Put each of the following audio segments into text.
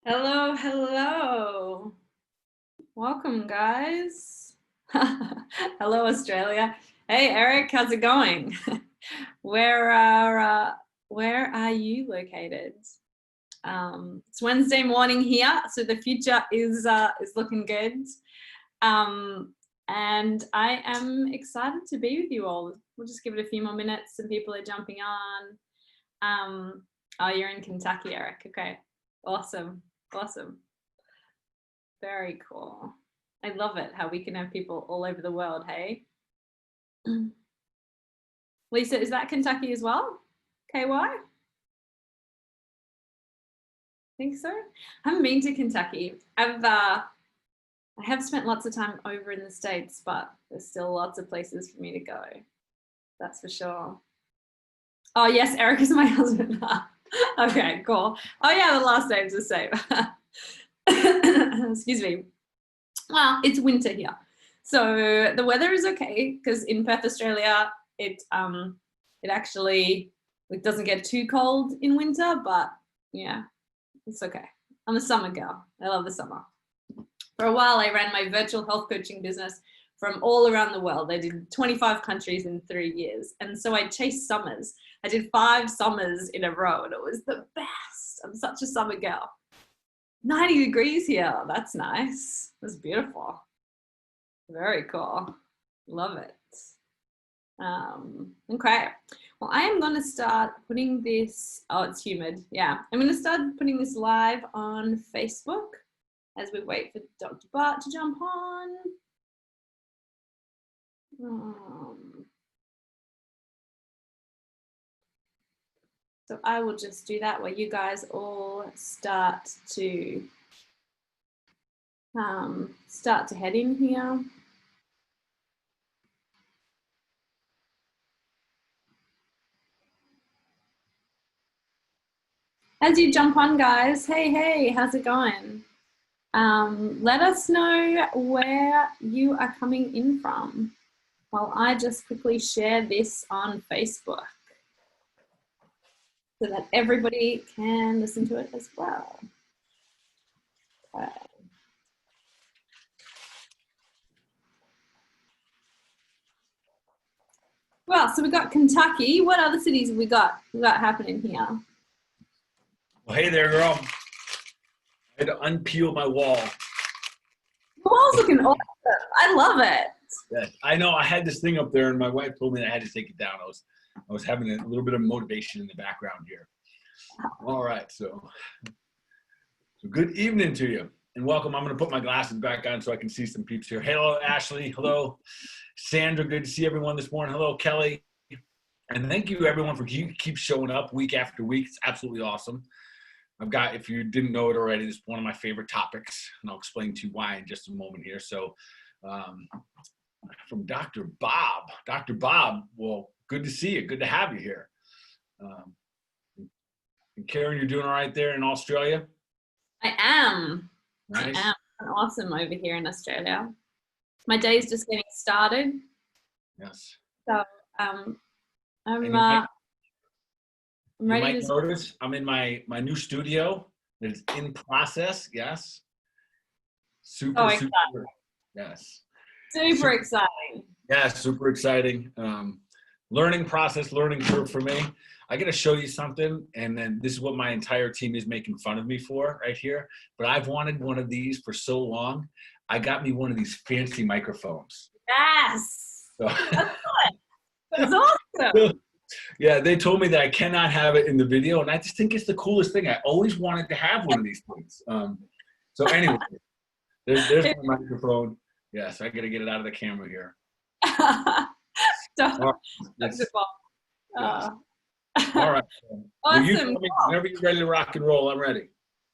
Hello, hello. Welcome, guys. Hello, Australia. Hey, Eric, how's it going? Where are you located? It's Wednesday morning here, so the future is looking good. And I am excited to be with you all. We'll just give it a few more minutes. Some people are jumping on. Oh, you're in Kentucky, Eric. Okay, awesome. Awesome. Very cool. I love it how we can have people all over the world, hey? Lisa, is that Kentucky as well? KY? I think so. I haven't been to Kentucky. I have spent lots of time over in the States, but there's still lots of places for me to go. That's for sure. Oh yes, Eric is my husband. Okay, cool. Oh yeah, the last name's the same. Excuse me. Well, it's winter here, so the weather is okay because in Perth, Australia, it actually doesn't get too cold in winter, but yeah, it's okay. I'm a summer girl. I love the summer. For a while, I ran my virtual health coaching business from all around the world. I did 25 countries in 3 years, and so I chased summers. I did 5 summers in a row, and it was the best. I'm such a summer girl. 90 degrees here. That's nice. That's beautiful. Very cool. Love it. Okay. Well, I am going to start putting this. Oh, it's humid. Yeah. I'm going to start putting this live on Facebook as we wait for Dr. Bart to jump on. So I will just do that while you guys all start to head in here. As you jump on, guys, hey, how's it going? Let us know where you are coming in from while I just quickly share this on Facebook so that everybody can listen to it as well. Okay. Well, so we got Kentucky. What other cities have we got happening here? Well, hey there, girl. I had to unpeel my wall. The wall's looking awesome. I love it. Yeah, I know. I had this thing up there, and my wife told me that I had to take it down. I was having a little bit of motivation in the background here. All right, so good evening to you, and welcome. I'm going to put my glasses back on so I can see some peeps here. Hello, Ashley. Hello, Sandra. Good to see everyone this morning. Hello, Kelly. And thank you, everyone, for keep showing up week after week. It's absolutely awesome. I've got, if you didn't know it already, this is one of my favorite topics, and I'll explain to you why in just a moment here. So from Dr. Bob. Dr. Bob, well, good to see you. Good to have you here. And Karen, you're doing all right there in Australia? I am. Nice. I am awesome over here in Australia. My day's just getting started. Yes. So I'm ready to notice I'm in my new studio. It's in process. Yes. Super. Yes. Super exciting. Yeah, super exciting. Learning process, learning curve for me. I got to show you something, and then this is what my entire team is making fun of me for right here. But I've wanted one of these for so long. I got me one of these fancy microphones. Yes. So, that's awesome. Yeah, they told me that I cannot have it in the video, and I just think it's the coolest thing. I always wanted to have one of these things. So anyway, there's my microphone. Yes, I got to get it out of the camera here. All right. Awesome. Whenever you're ready to rock and roll, I'm ready.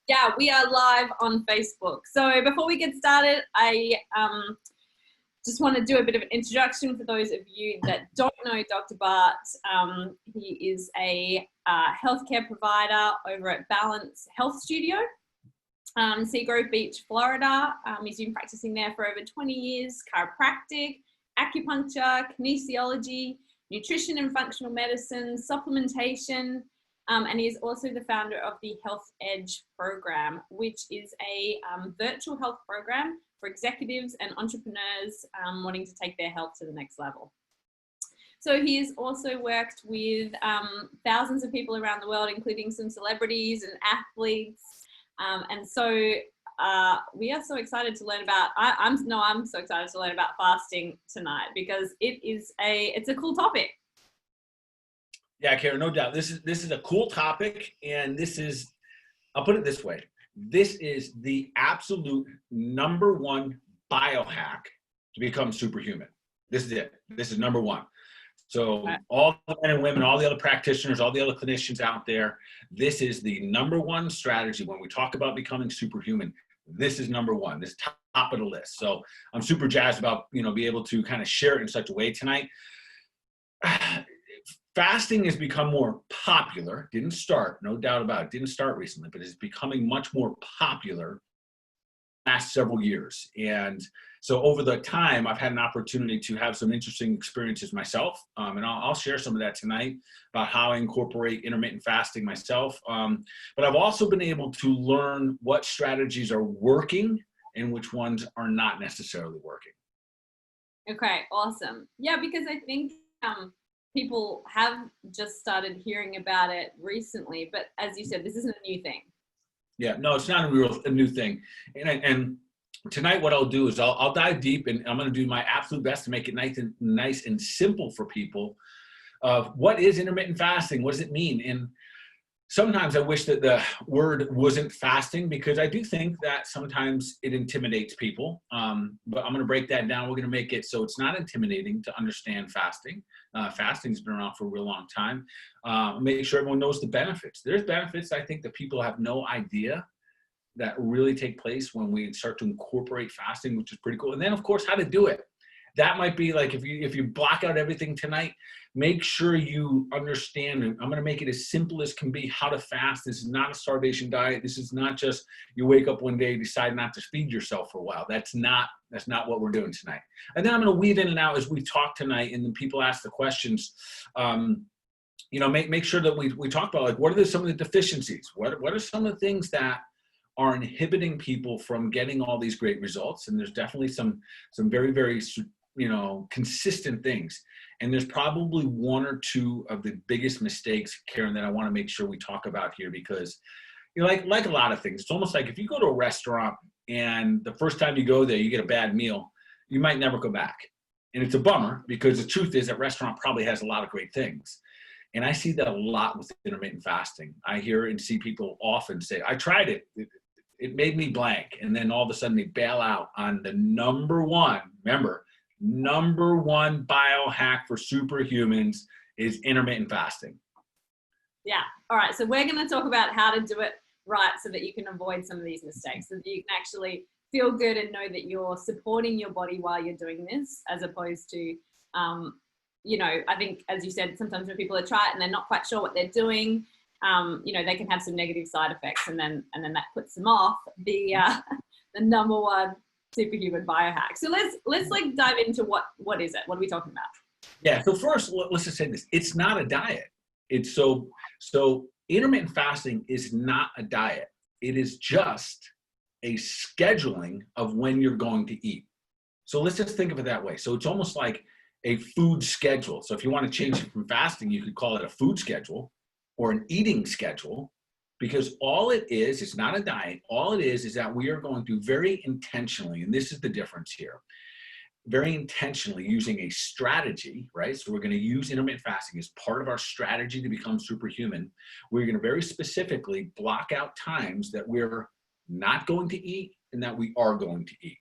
Yeah, we are live on Facebook. So before we get started, I just want to do a bit of an introduction for those of you that don't know Dr. Bart. He is a healthcare provider over at Balance Health Studio, Seagrove Beach, Florida. He's been practicing there for over 20 years, chiropractic, acupuncture, kinesiology, nutrition and functional medicine, supplementation, And he's also the founder of the Health Edge program, which is a virtual health program for executives and entrepreneurs wanting to take their health to the next level. So he has also worked with thousands of people around the world, including some celebrities and athletes. And so we are so excited to learn about, I'm so excited to learn about fasting tonight because it's a cool topic. Yeah, Karen, no doubt. This is a cool topic, and I'll put it this way. This is the absolute number one biohack to become superhuman. This is it. This is number one. So all the men and women, all the other practitioners, all the other clinicians out there, this is the number one strategy. When we talk about becoming superhuman, this is number one. This is top of the list. So I'm super jazzed about, be able to kind of share it in such a way tonight. Fasting has become more popular. Didn't start, no doubt about it. Didn't start recently, but it's becoming much more popular last several years. And so over the time, I've had an opportunity to have some interesting experiences myself. And I'll share some of that tonight about how I incorporate intermittent fasting myself. But I've also been able to learn what strategies are working and which ones are not necessarily working. Okay, awesome. Yeah, because I think people have just started hearing about it recently, but as you said, this isn't a new thing. Yeah, no, it's not a new thing. And tonight what I'll do is I'll dive deep, and I'm going to do my absolute best to make it nice and simple for people of what is intermittent fasting, what does it mean? And sometimes I wish that the word wasn't fasting, because I do think that sometimes it intimidates people. But I'm going to break that down. We're going to make it so it's not intimidating to understand fasting. Fasting's been around for a real long time. Make sure everyone knows the benefits. There's benefits I think that people have no idea that really take place when we start to incorporate fasting, which is pretty cool. And then, of course, how to do it. That might be like if you block out everything tonight, make sure you understand, and I'm going to make it as simple as can be, how to fast. This is not a starvation diet. This is not just you wake up one day, decide not to feed yourself for a while. That's not what we're doing tonight. And then I'm going to weave in and out as we talk tonight, and then people ask the questions. Make sure that we talk about, like, what are some of the deficiencies? What are some of the things that are inhibiting people from getting all these great results? And there's definitely some very, very consistent things. And there's probably one or two of the biggest mistakes, Karen, that I want to make sure we talk about here, because like a lot of things, it's almost like if you go to a restaurant and the first time you go there, you get a bad meal, you might never go back. And it's a bummer, because the truth is that restaurant probably has a lot of great things. And I see that a lot with intermittent fasting. I hear and see people often say, I tried it. It made me blank. And then all of a sudden they bail out on the number one biohack for superhumans is intermittent fasting. Yeah. All right. So we're going to talk about how to do it right so that you can avoid some of these mistakes, so that you can actually feel good and know that you're supporting your body while you're doing this, as opposed to, I think, as you said, sometimes when people are trying it and they're not quite sure what they're doing, they can have some negative side effects, and then that puts them off the number one superhuman biohack. So let's like dive into what is it? What are we talking about? Yeah. So first, let's just say this: it's not a diet. It's so intermittent fasting is not a diet. It is just a scheduling of when you're going to eat. So let's just think of it that way. So it's almost like a food schedule. So if you want to change it from fasting, you could call it a food schedule or an eating schedule, because all it is, it's not a diet. All it is that we are going to very intentionally, and this is the difference here, very intentionally using a strategy, right? So we're going to use intermittent fasting as part of our strategy to become superhuman. We're going to very specifically block out times that we're not going to eat and that we are going to eat.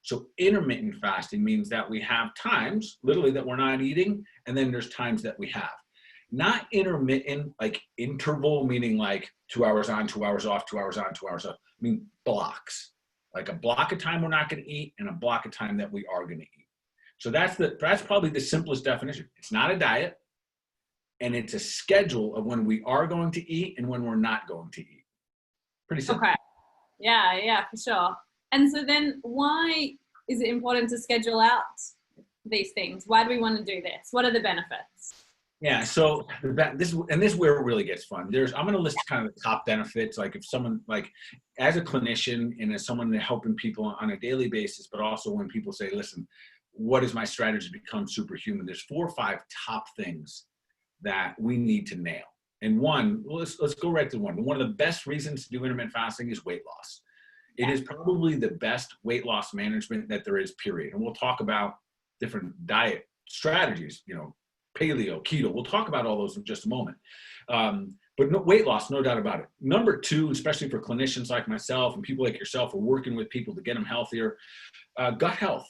So intermittent fasting means that we have times, literally, that we're not eating, and then there's times that we have. Not intermittent, like interval, meaning like 2 hours on, 2 hours off, 2 hours on, 2 hours off. I mean blocks, like a block of time we're not going to eat and a block of time that we are going to eat. So that's probably the simplest definition. It's not a diet, and it's a schedule of when we are going to eat and when we're not going to eat. Pretty simple. Okay. Yeah, for sure. And so then why is it important to schedule out these things? Why do we want to do this? What are the benefits? Yeah, so this is where it really gets fun. I'm going to list kind of the top benefits, like if someone, like as a clinician and as someone helping people on a daily basis, but also when people say, listen, what is my strategy to become superhuman? There's 4 or 5 top things that we need to nail. And one, let's go right to one. One of the best reasons to do intermittent fasting is weight loss. It is probably the best weight loss management that there is, period. And we'll talk about different diet strategies, paleo, keto. We'll talk about all those in just a moment. But no, weight loss, no doubt about it. Number 2, especially for clinicians like myself and people like yourself who are working with people to get them healthier, gut health.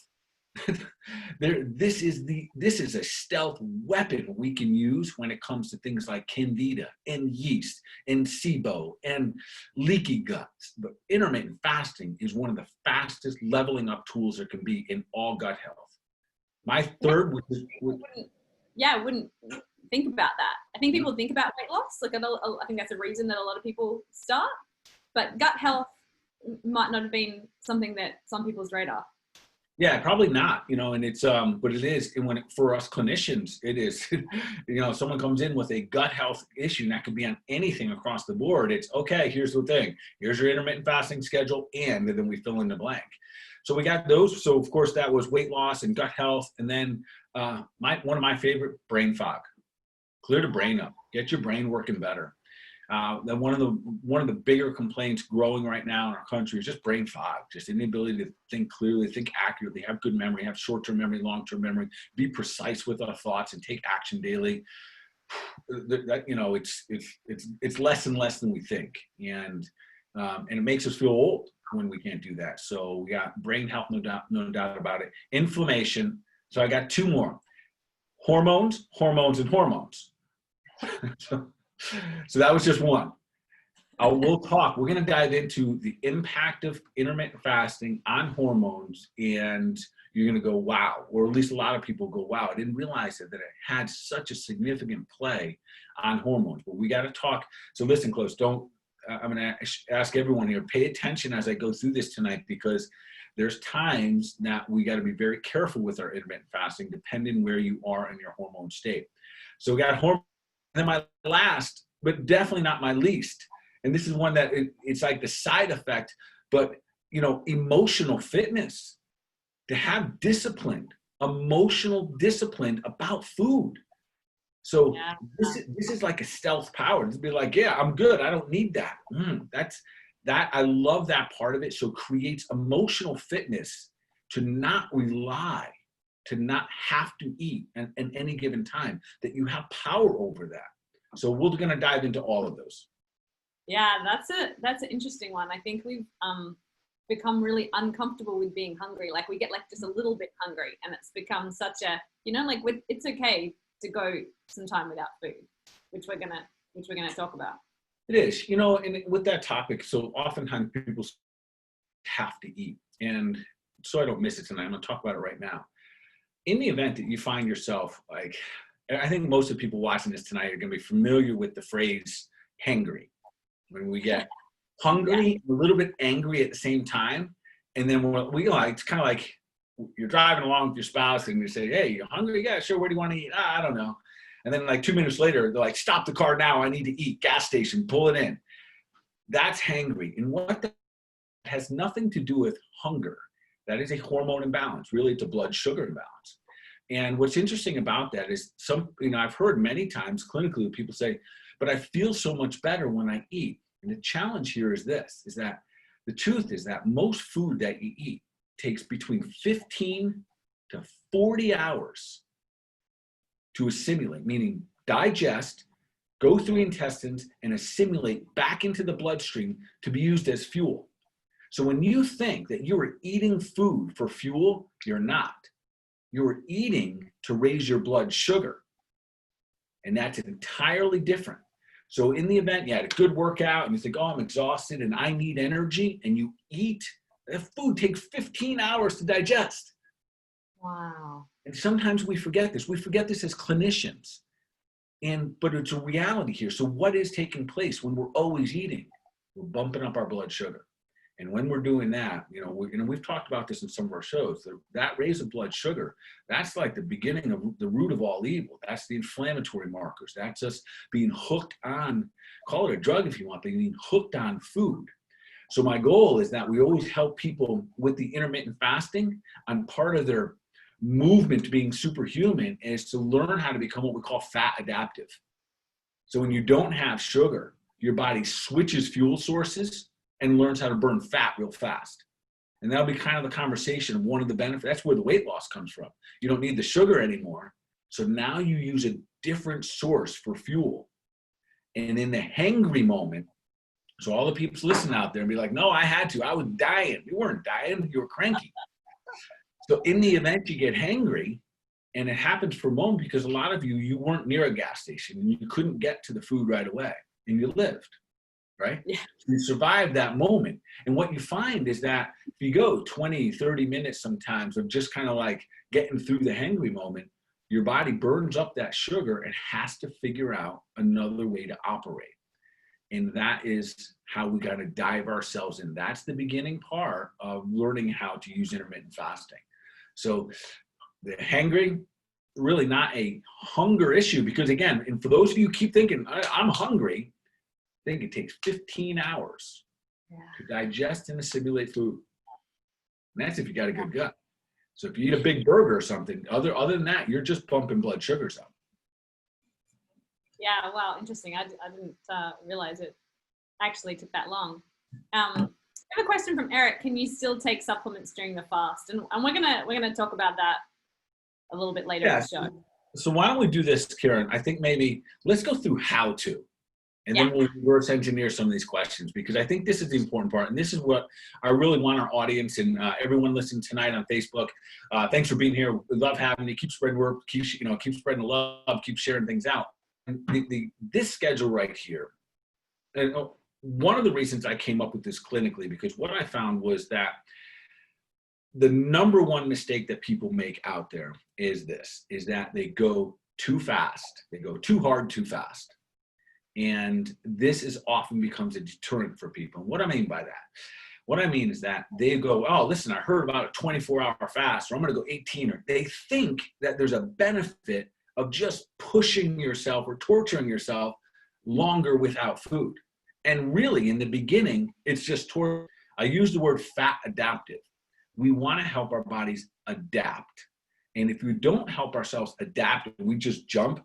This is a stealth weapon we can use when it comes to things like candida and yeast and SIBO and leaky guts. But intermittent fasting is one of the fastest leveling up tools there can be in all gut health. My third I wouldn't think about that. I think people think about weight loss. Like I think that's a reason that a lot of people start, but gut health might not have been something that some people's radar. Yeah, probably not, and it's, but it is. And for us clinicians, it is, someone comes in with a gut health issue, and that could be on anything across the board. It's okay. Here's the thing. Here's your intermittent fasting schedule. And then we fill in the blank. So we got those. So of course that was weight loss and gut health. And then one of my favorite, brain fog. Clear the brain up, get your brain working better. Then one of the bigger complaints growing right now in our country is just brain fog, just inability to think clearly, think accurately, have good memory, have short-term memory, long-term memory, be precise with our thoughts, and take action daily. It's less and less than we think, and it makes us feel old when we can't do that. So we got brain health, no doubt about it. Inflammation. So I got 2 more: hormones, and hormones. So that was just one. We're going to dive into the impact of intermittent fasting on hormones, and you're going to go, wow, or at least a lot of people go, wow, I didn't realize that it had such a significant play on hormones. But we got to talk. So listen close. I'm going to ask everyone here, pay attention as I go through this tonight, because there's times that we got to be very careful with our intermittent fasting, depending where you are in your hormone state. So we got hormones. And then my last, but definitely not my least, and this is one that it's like the side effect, but emotional fitness, to have emotional discipline about food. So this is like a stealth power. To be like, yeah, I'm good. I don't need that. I love that part of it. So it creates emotional fitness to not rely, to not have to eat at any given time, that you have power over that. So we're going to dive into all of those. Yeah, that's an interesting one. I think we've become really uncomfortable with being hungry. Like we get like just a little bit hungry, and it's become such a, it's okay to go some time without food, which we're gonna talk about. It is, and with that topic, so oftentimes people have to eat, and so I don't miss it tonight, I'm going to talk about it right now. In the event that you find yourself, like, I think most of the people watching this tonight are going to be familiar with the phrase hangry. When we get hungry, a little bit angry at the same time, and then it's kind of like you're driving along with your spouse and you say, hey, you hungry? Yeah, sure. Where do you want to eat? I don't know. And then like 2 minutes later, they're like, stop the car now. I need to eat. Gas station, pull it in. That's hangry. And what that has nothing to do with hunger. That is a hormone imbalance. Really, it's a blood sugar imbalance. And what's interesting about that is I've heard many times clinically people say, but I feel so much better when I eat. And the challenge here is that the truth is that most food that you eat takes between 15 to 40 hours to assimilate, meaning digest, go through the intestines, and assimilate back into the bloodstream to be used as fuel. So when you think that you are eating food for fuel, you're not. You're eating to raise your blood sugar. And that's entirely different. So in the event you had a good workout and you think, oh, I'm exhausted and I need energy, and you eat, that food takes 15 hours to digest. Wow. And sometimes we forget this. We forget this as clinicians. But it's a reality here. So what is taking place when we're always eating? We're bumping up our blood sugar. And when we're doing that, we've talked about this in some of our shows, that raise of blood sugar, that's like the beginning of the root of all evil. That's the inflammatory markers. That's us being hooked on, call it a drug if you want, but being hooked on food. So my goal is that we always help people with the intermittent fasting on part of their movement to being superhuman is to learn how to become what we call fat adaptive. So when you don't have sugar, your body switches fuel sources and learns how to burn fat real fast. And that'll be kind of the conversation of one of the benefits. That's where the weight loss comes from. You don't need the sugar anymore. So now you use a different source for fuel. And in the hangry moment, so all the people listening out there and be like, no, I had to. I was dying. You weren't dying. You were cranky. So in the event you get hangry, and it happens for a moment because a lot of you weren't near a gas station and you couldn't get to the food right away and you lived. Right? Yeah. So you survive that moment. And what you find is that if you go 20, 30 minutes sometimes of just kind of like getting through the hangry moment, your body burns up that sugar and has to figure out another way to operate. And that is how we got to dive ourselves in. That's the beginning part of learning how to use intermittent fasting. So the hangry, really not a hunger issue because again, and for those of you who keep thinking, I'm hungry, I think it takes 15 hours to digest and assimilate food. And that's if you got a good gut. So if you eat a big burger or something, other than that, you're just bumping blood sugars up. Yeah, wow, interesting. I didn't realize it actually took that long. I have a question from Eric. Can you still take supplements during the fast? And we're gonna talk about that a little bit later in the show. So why don't we do this, Karen? I think maybe let's go through how to. And then we'll reverse engineer some of these questions because I think this is the important part. And this is what I really want our audience and everyone listening tonight on Facebook. Thanks for being here. We love having you. Keep spreading word, keep spreading the love, keep sharing things out. And this schedule right here, and one of the reasons I came up with this clinically, because what I found was that the number one mistake that people make out there is that they go too fast. They go too hard, too fast. And this is often becomes a deterrent for people. And what I mean by that, what I mean is that they go, oh, listen, I heard about a 24-hour fast, or I'm going to go 18, or they think that there's a benefit of just pushing yourself or torturing yourself longer without food. And really, in the beginning, it's just torture. I use the word fat adaptive. We want to help our bodies adapt. And if we don't help ourselves adapt, we just jump,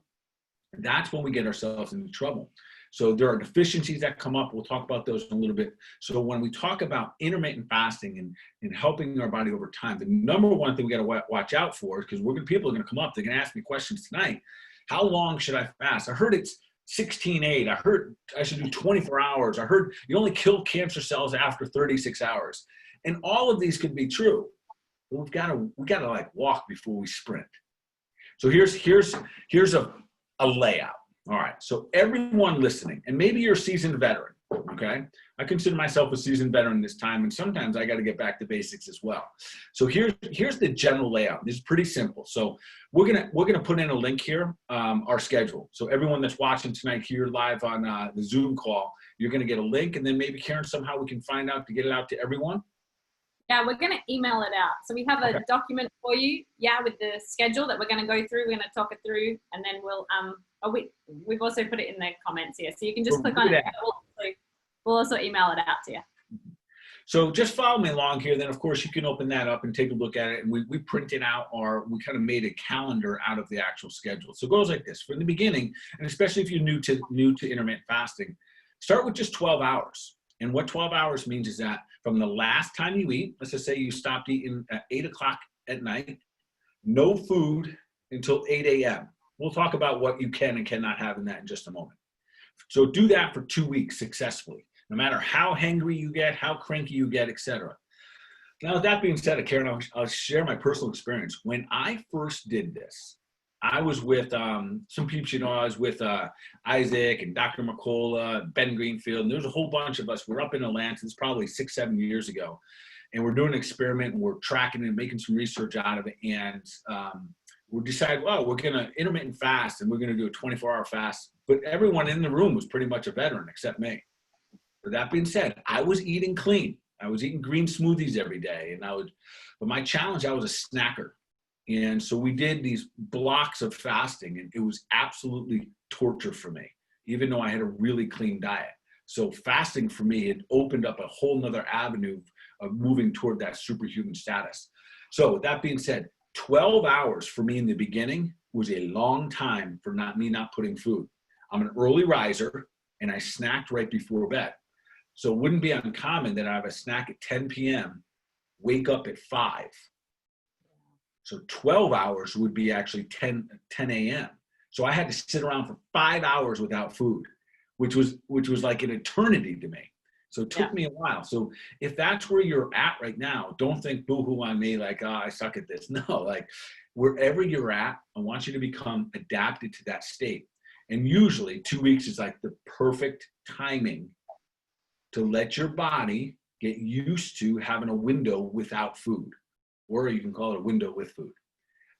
that's when we get ourselves into trouble. So there are deficiencies that come up. We'll talk about those in a little bit. So when we talk about intermittent fasting and helping our body over time, the number one thing we got to watch out for, because people are going to come up, they're going to ask me questions tonight. How long should I fast? I heard it's 16-8. I heard I should do 24 hours. I heard you only kill cancer cells after 36 hours. And all of these could be true. But we got to like walk before we sprint. So here's a layout. All right. So everyone listening, and maybe you're a seasoned veteran. Okay. I consider myself a seasoned veteran this time, and sometimes I got to get back to basics as well. So here's the general layout. This is pretty simple. So we're gonna put in a link here, our schedule. So everyone that's watching tonight here live on the Zoom call, you're gonna get a link, and then maybe Karen, somehow we can find out to get it out to everyone. Yeah, we're going to email it out. So we have a document for you, with the schedule that we're going to go through. We're going to talk it through, and then we've also put it in the comments here. So you can just click on it. We'll also email it out to you. So just follow me along here. Then, of course, you can open that up and take a look at it. And we printed out, we kind of made a calendar out of the actual schedule. So it goes like this. From the beginning, and especially if you're new to intermittent fasting, start with just 12 hours. And what 12 hours means is that from the last time you eat, let's just say you stopped eating at 8 o'clock at night, no food until 8 a.m. We'll talk about what you can and cannot have in that in just a moment. So do that for 2 weeks successfully, no matter how hangry you get, how cranky you get, etc. Now, with that being said, Karen, I'll share my personal experience. When I first did this, I was with some people, I was with Isaac and Dr. McCullough, Ben Greenfield, and there was a whole bunch of us. We're up in Atlanta. It's probably 6-7 years ago. And we're doing an experiment, and we're tracking it and making some research out of it. And we decided, well, we're going to intermittent fast, and we're going to do a 24-hour fast. But everyone in the room was pretty much a veteran except me. With that being said, I was eating clean. I was eating green smoothies every day, but my challenge, I was a snacker. And so we did these blocks of fasting, and it was absolutely torture for me, even though I had a really clean diet. So fasting for me, it opened up a whole nother avenue of moving toward that superhuman status. So with that being said, 12 hours for me in the beginning was a long time for not putting food. I'm an early riser, and I snacked right before bed. So it wouldn't be uncommon that I have a snack at 10 p.m., wake up at 5. So 12 hours would be actually 10 a.m. So I had to sit around for 5 hours without food, which was like an eternity to me. So it took me a while. So if that's where you're at right now, don't think boo-hoo on me like, oh, I suck at this. No, like wherever you're at, I want you to become adapted to that state. And usually 2 weeks is like the perfect timing to let your body get used to having a window without food. Or you can call it a window with food.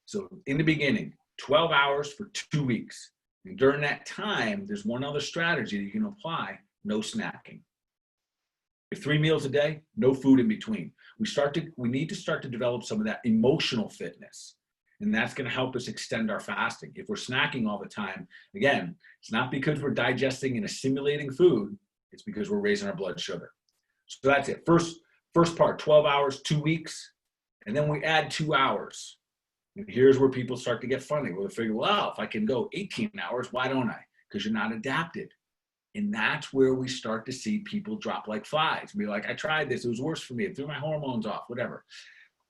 So in the beginning, 12 hours for 2 weeks. And during that time, there's one other strategy that you can apply: no snacking. 3 meals a day, no food in between. We need to start to develop some of that emotional fitness. And that's going to help us extend our fasting. If we're snacking all the time, again, it's not because we're digesting and assimilating food, it's because we're raising our blood sugar. So that's it. First part, 12 hours, 2 weeks. And then we add 2 hours. And here's where people start to get funny. Well, they figure, well, if I can go 18 hours, why don't I? Because you're not adapted. And that's where we start to see people drop like flies. Be like, I tried this. It was worse for me. It threw my hormones off, whatever.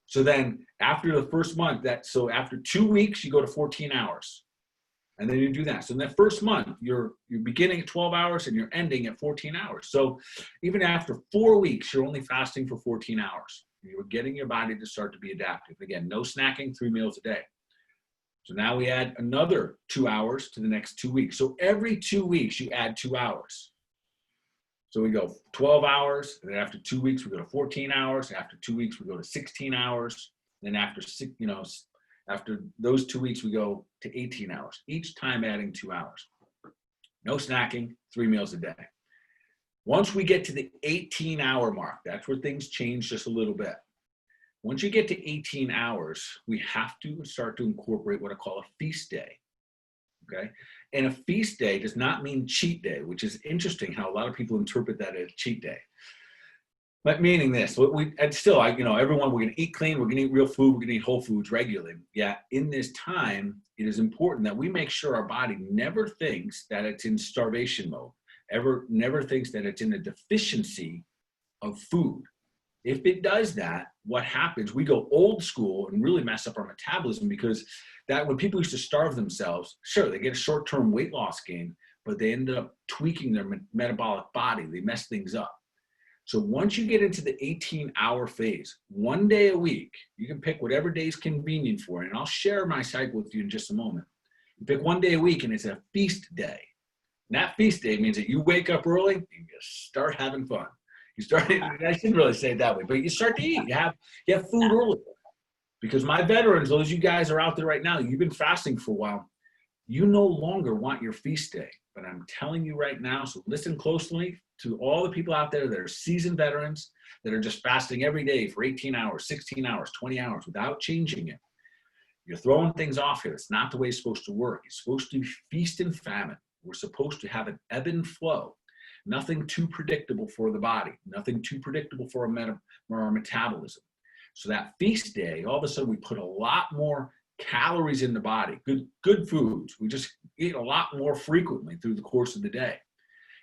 So then after the first month, so after 2 weeks, you go to 14 hours. And then you do that. So in that first month, you're beginning at 12 hours and you're ending at 14 hours. So even after 4 weeks, you're only fasting for 14 hours. You're getting your body to start to be adaptive. Again, no snacking, 3 meals a day. So now we add another 2 hours to the next 2 weeks. So every 2 weeks, you add 2 hours. So we go 12 hours, and then after 2 weeks, we go to 14 hours. After 2 weeks, we go to 16 hours. Then after those 2 weeks, we go to 18 hours, each time adding 2 hours. No snacking, 3 meals a day. Once we get to the 18-hour mark, that's where things change just a little bit. Once you get to 18 hours, we have to start to incorporate what I call a feast day, okay? And a feast day does not mean cheat day, which is interesting how a lot of people interpret that as cheat day. But meaning this, everyone, we're going to eat clean, we're going to eat real food, we're going to eat whole foods regularly. Yet in this time, it is important that we make sure our body never thinks that it's in starvation mode, never thinks that it's in a deficiency of food. If it does that, what happens, we go old school and really mess up our metabolism, because that when people used to starve themselves, sure, they get a short-term weight loss gain, but they end up tweaking their metabolic body. They mess things up. So once you get into the 18-hour phase, 1 day a week, you can pick whatever day is convenient for you, and I'll share my cycle with you in just a moment. You pick 1 day a week, and it's a feast day. And that feast day means that you wake up early and you start having fun. I shouldn't really say it that way, but you start to eat. You have food early. Because my veterans, those you guys are out there right now, you've been fasting for a while, you no longer want your feast day. But I'm telling you right now, so listen closely to all the people out there that are seasoned veterans that are just fasting every day for 18 hours, 16 hours, 20 hours without changing it. You're throwing things off here. It's not the way it's supposed to work. It's supposed to be feast and famine. We're supposed to have an ebb and flow. Nothing too predictable for the body. Nothing too predictable for our metabolism. So that feast day, all of a sudden we put a lot more calories in the body, good foods. We just eat a lot more frequently through the course of the day.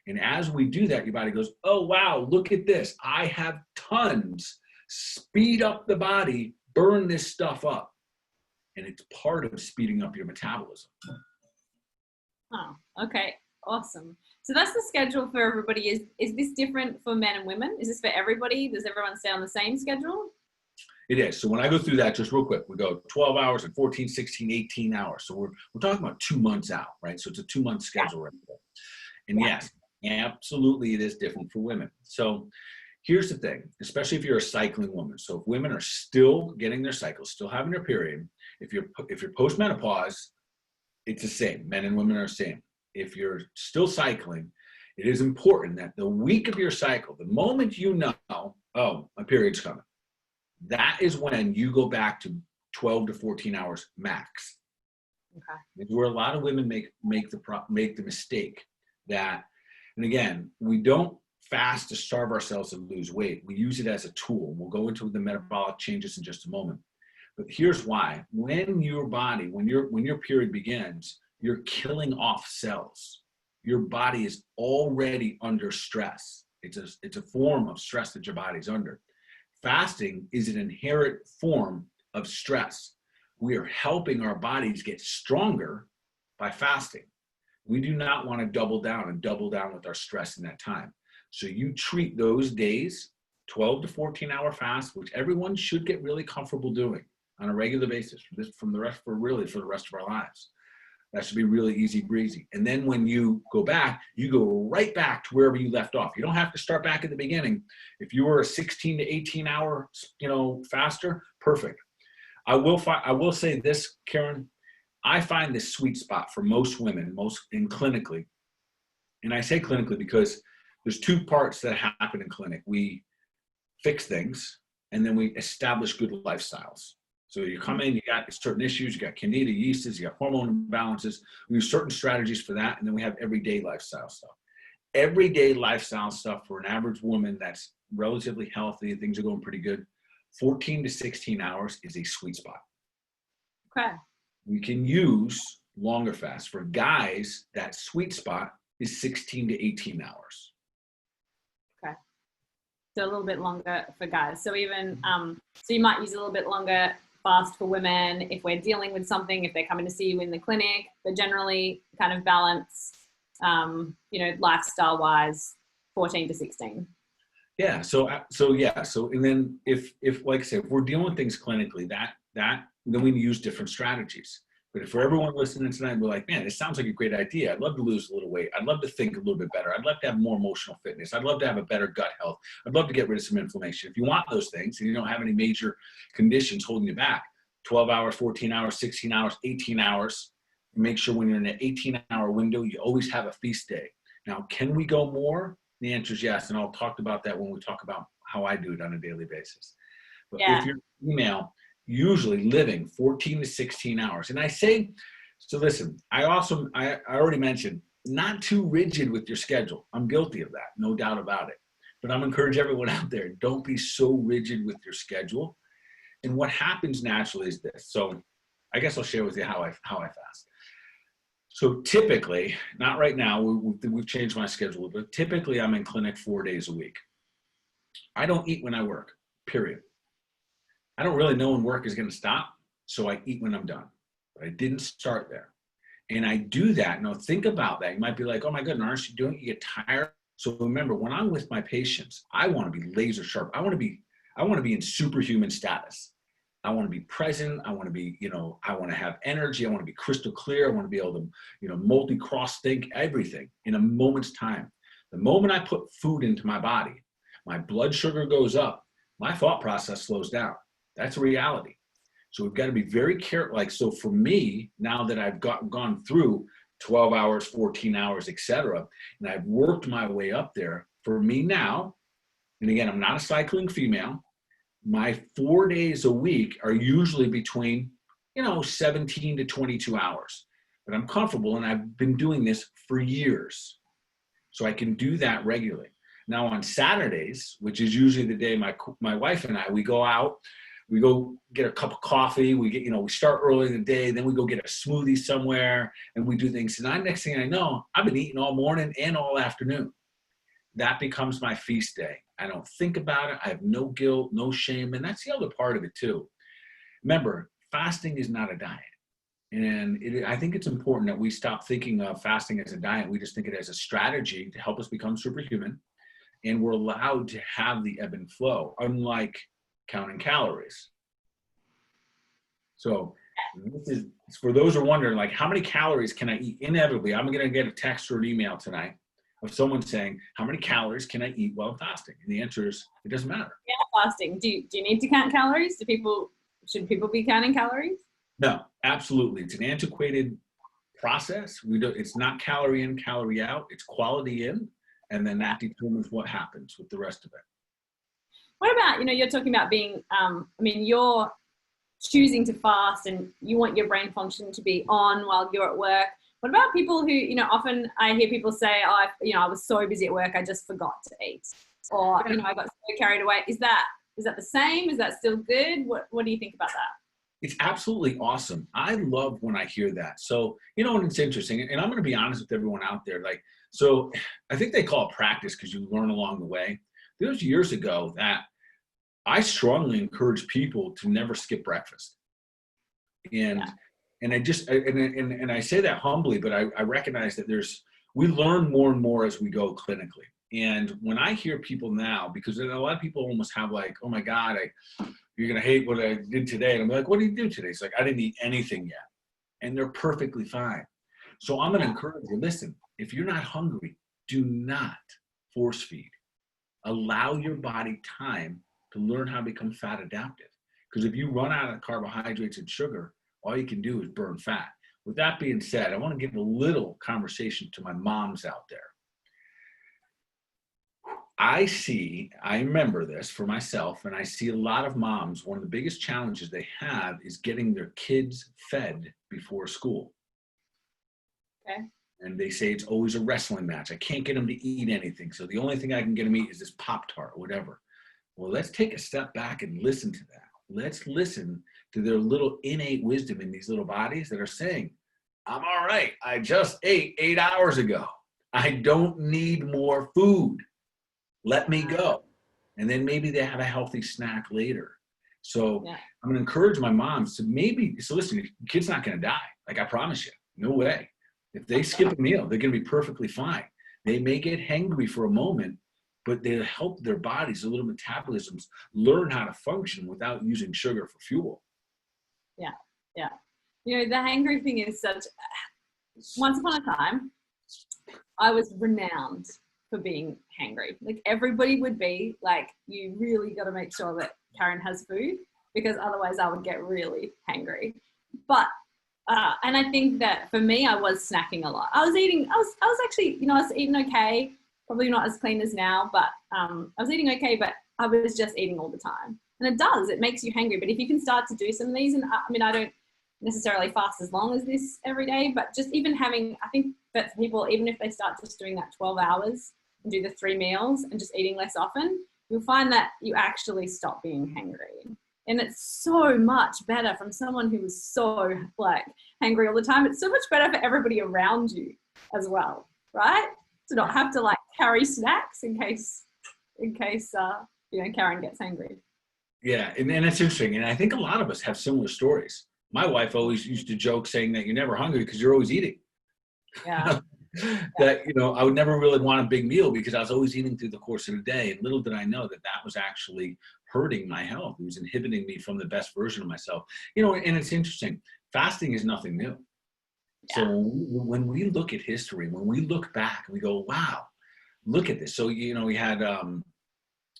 And as we do that, your body goes, oh, wow, look at this. I have tons. Speed up the body, burn this stuff up. And it's part of speeding up your metabolism. Oh, okay. Awesome. So that's the schedule for everybody. Is this different for men and women? Is this for everybody? Does everyone stay on the same schedule? It is. So when I go through that, just real quick, we go 12 hours and 14, 16, 18 hours. So we're talking about 2 months out, right? So it's a 2-month schedule right there. And yes, absolutely it is different for women. So here's the thing, especially if you're a cycling woman. So if women are still getting their cycles, still having their period, if you're postmenopause, it's the same. Men and women are the same. If you're still cycling, It is important that the week of your cycle, the moment you know, oh, my period's coming, that is when you go back to 12 to 14 hours max. Okay. It's where a lot of women make the mistake that, and again, we don't fast to starve ourselves and lose weight. We use it as a tool. We'll go into the metabolic changes in just a moment. But here's why. When your body, when your period begins, you're killing off cells. Your body is already under stress. It's a form of stress that your body's under. Fasting is an inherent form of stress. We are helping our bodies get stronger by fasting. We do not want to double down with our stress in that time. So you treat those days, 12 to 14 hour fast, which everyone should get really comfortable doing on a regular basis for the rest of our lives. That should be really easy breezy. And then when you go back, you go right back to wherever you left off. You don't have to start back at the beginning. If you were a 16 to 18 hour, faster, perfect. I will say this, Karen, I find this sweet spot for most women, clinically. And I say clinically because there's two parts that happen in clinic. We fix things, and then we establish good lifestyles. So you come in, you got certain issues, you got candida yeasts, you got hormone imbalances. We use certain strategies for that, and then we have everyday lifestyle stuff. Everyday lifestyle stuff for an average woman that's relatively healthy and things are going pretty good, 14 to 16 hours is a sweet spot. Okay. We can use longer fasts. For guys, that sweet spot is 16 to 18 hours. Okay. So a little bit longer for guys. So even, so you might use a little bit longer fast for women if we're dealing with something, if they're coming to see you in the clinic, but generally kind of balance, lifestyle wise, 14 to 16. Yeah. So, and then if like I said, if we're dealing with things clinically, then we use different strategies. But if for everyone listening tonight, we're like, man, this sounds like a great idea. I'd love to lose a little weight. I'd love to think a little bit better. I'd love to have more emotional fitness. I'd love to have a better gut health. I'd love to get rid of some inflammation. If you want those things and you don't have any major conditions holding you back, 12 hours, 14 hours, 16 hours, 18 hours, make sure when you're in an 18-hour window, you always have a feast day. Now, can we go more? The answer is yes. And I'll talk about that when we talk about how I do it on a daily basis. But if you're female, usually living 14 to 16 hours. And I say, so listen, I already mentioned, not too rigid with your schedule. I'm guilty of that, no doubt about it. But I'm encouraging everyone out there, don't be so rigid with your schedule. And what happens naturally is this. So I guess I'll share with you how I fast. So typically, not right now, we've changed my schedule, but typically I'm in clinic 4 days a week. I don't eat when I work, period. I don't really know when work is going to stop, so I eat when I'm done. But I didn't start there. And I do that. Now think about that. You might be like, oh my goodness, aren't you doing it? You get tired. So remember, when I'm with my patients, I want to be laser sharp. I want to be in superhuman status. I want to be present. I want to be, I want to have energy. I want to be crystal clear. I want to be able to, multi-cross think everything in a moment's time. The moment I put food into my body, my blood sugar goes up, my thought process slows down. That's a reality. So we've got to be very careful. So for me, now that I've gone through 12 hours, 14 hours, etc., and I've worked my way up there, for me now, and again, I'm not a cycling female, my 4 days a week are usually between, 17 to 22 hours. But I'm comfortable, and I've been doing this for years. So I can do that regularly. Now on Saturdays, which is usually the day my wife and I, we go out, we go get a cup of coffee, we start early in the day, then we go get a smoothie somewhere, and we do things. And next thing I know, I've been eating all morning and all afternoon. That becomes my feast day. I don't think about it. I have no guilt, no shame. And that's the other part of it too. Remember, fasting is not a diet. And I think it's important that we stop thinking of fasting as a diet. We just think it as a strategy to help us become superhuman. And we're allowed to have the ebb and flow, unlike counting calories. So this is for those who are wondering, how many calories can I eat? Inevitably, I'm going to get a text or an email tonight of someone saying, how many calories can I eat while I'm fasting? And the answer is, it doesn't matter. Yeah, fasting. Do you need to count calories? Should people be counting calories? No, absolutely. It's an antiquated process. It's not calorie in, calorie out. It's quality in. And then that determines what happens with the rest of it. What about, you're talking about being, you're choosing to fast and you want your brain function to be on while you're at work. What about people who, often I hear people say, I was so busy at work, I just forgot to eat. Or, I got so carried away. Is that the same? Is that still good? What do you think about that? It's absolutely awesome. I love when I hear that. So, and it's interesting, and I'm going to be honest with everyone out there. So I think they call it practice because you learn along the way. There was years ago that I strongly encourage people to never skip breakfast. And I say that humbly, but I recognize that we learn more and more as we go clinically. And when I hear people now, because a lot of people almost have oh my God, you're going to hate what I did today. And I'm like, what did you do today? It's like, I didn't eat anything yet. And they're perfectly fine. So I'm going to encourage you, listen, if you're not hungry, do not force feed. Allow your body time to learn how to become fat adaptive. Because if you run out of carbohydrates and sugar, all you can do is burn fat. With that being said, I want to give a little conversation to my moms out there. I remember this for myself, and I see a lot of moms, one of the biggest challenges they have is getting their kids fed before school. Okay. And they say it's always a wrestling match. I can't get them to eat anything. So the only thing I can get them to eat is this Pop-Tart or whatever. Well, let's take a step back and listen to that. Let's listen to their little innate wisdom in these little bodies that are saying, I'm all right. I just ate 8 hours ago. I don't need more food. Let me go. And then maybe they have a healthy snack later. So I'm going to encourage my moms to listen, your kid's not going to die. I promise you, no way. If they skip a meal, they're going to be perfectly fine. They may get hangry for a moment, but they'll help their bodies, their little metabolisms, learn how to function without using sugar for fuel. Yeah. The hangry thing is once upon a time, I was renowned for being hangry. Everybody would be you really got to make sure that Karen has food, because otherwise I would get really hangry. But and I think that for me, I was snacking a lot. I was actually, I was eating okay, probably not as clean as now, but I was eating okay, but I was just eating all the time. And it makes you hangry. But if you can start to do some of these, and I don't necessarily fast as long as this every day, but just even having, I think that for people, even if they start just doing that 12 hours and do the 3 meals and just eating less often, you'll find that you actually stop being hangry. And it's so much better from someone who was so hangry all the time. It's so much better for everybody around you as well, right? To not have to carry snacks in case Karen gets hangry. Yeah, and it's interesting. And I think a lot of us have similar stories. My wife always used to joke saying that you're never hungry because you're always eating. Yeah. That, I would never really want a big meal because I was always eating through the course of the day. And little did I know that was actually hurting my health. It was inhibiting me from the best version of myself. And it's interesting. Fasting is nothing new. Yeah. So when we look at history, when we look back, we go, wow, look at this. So, we had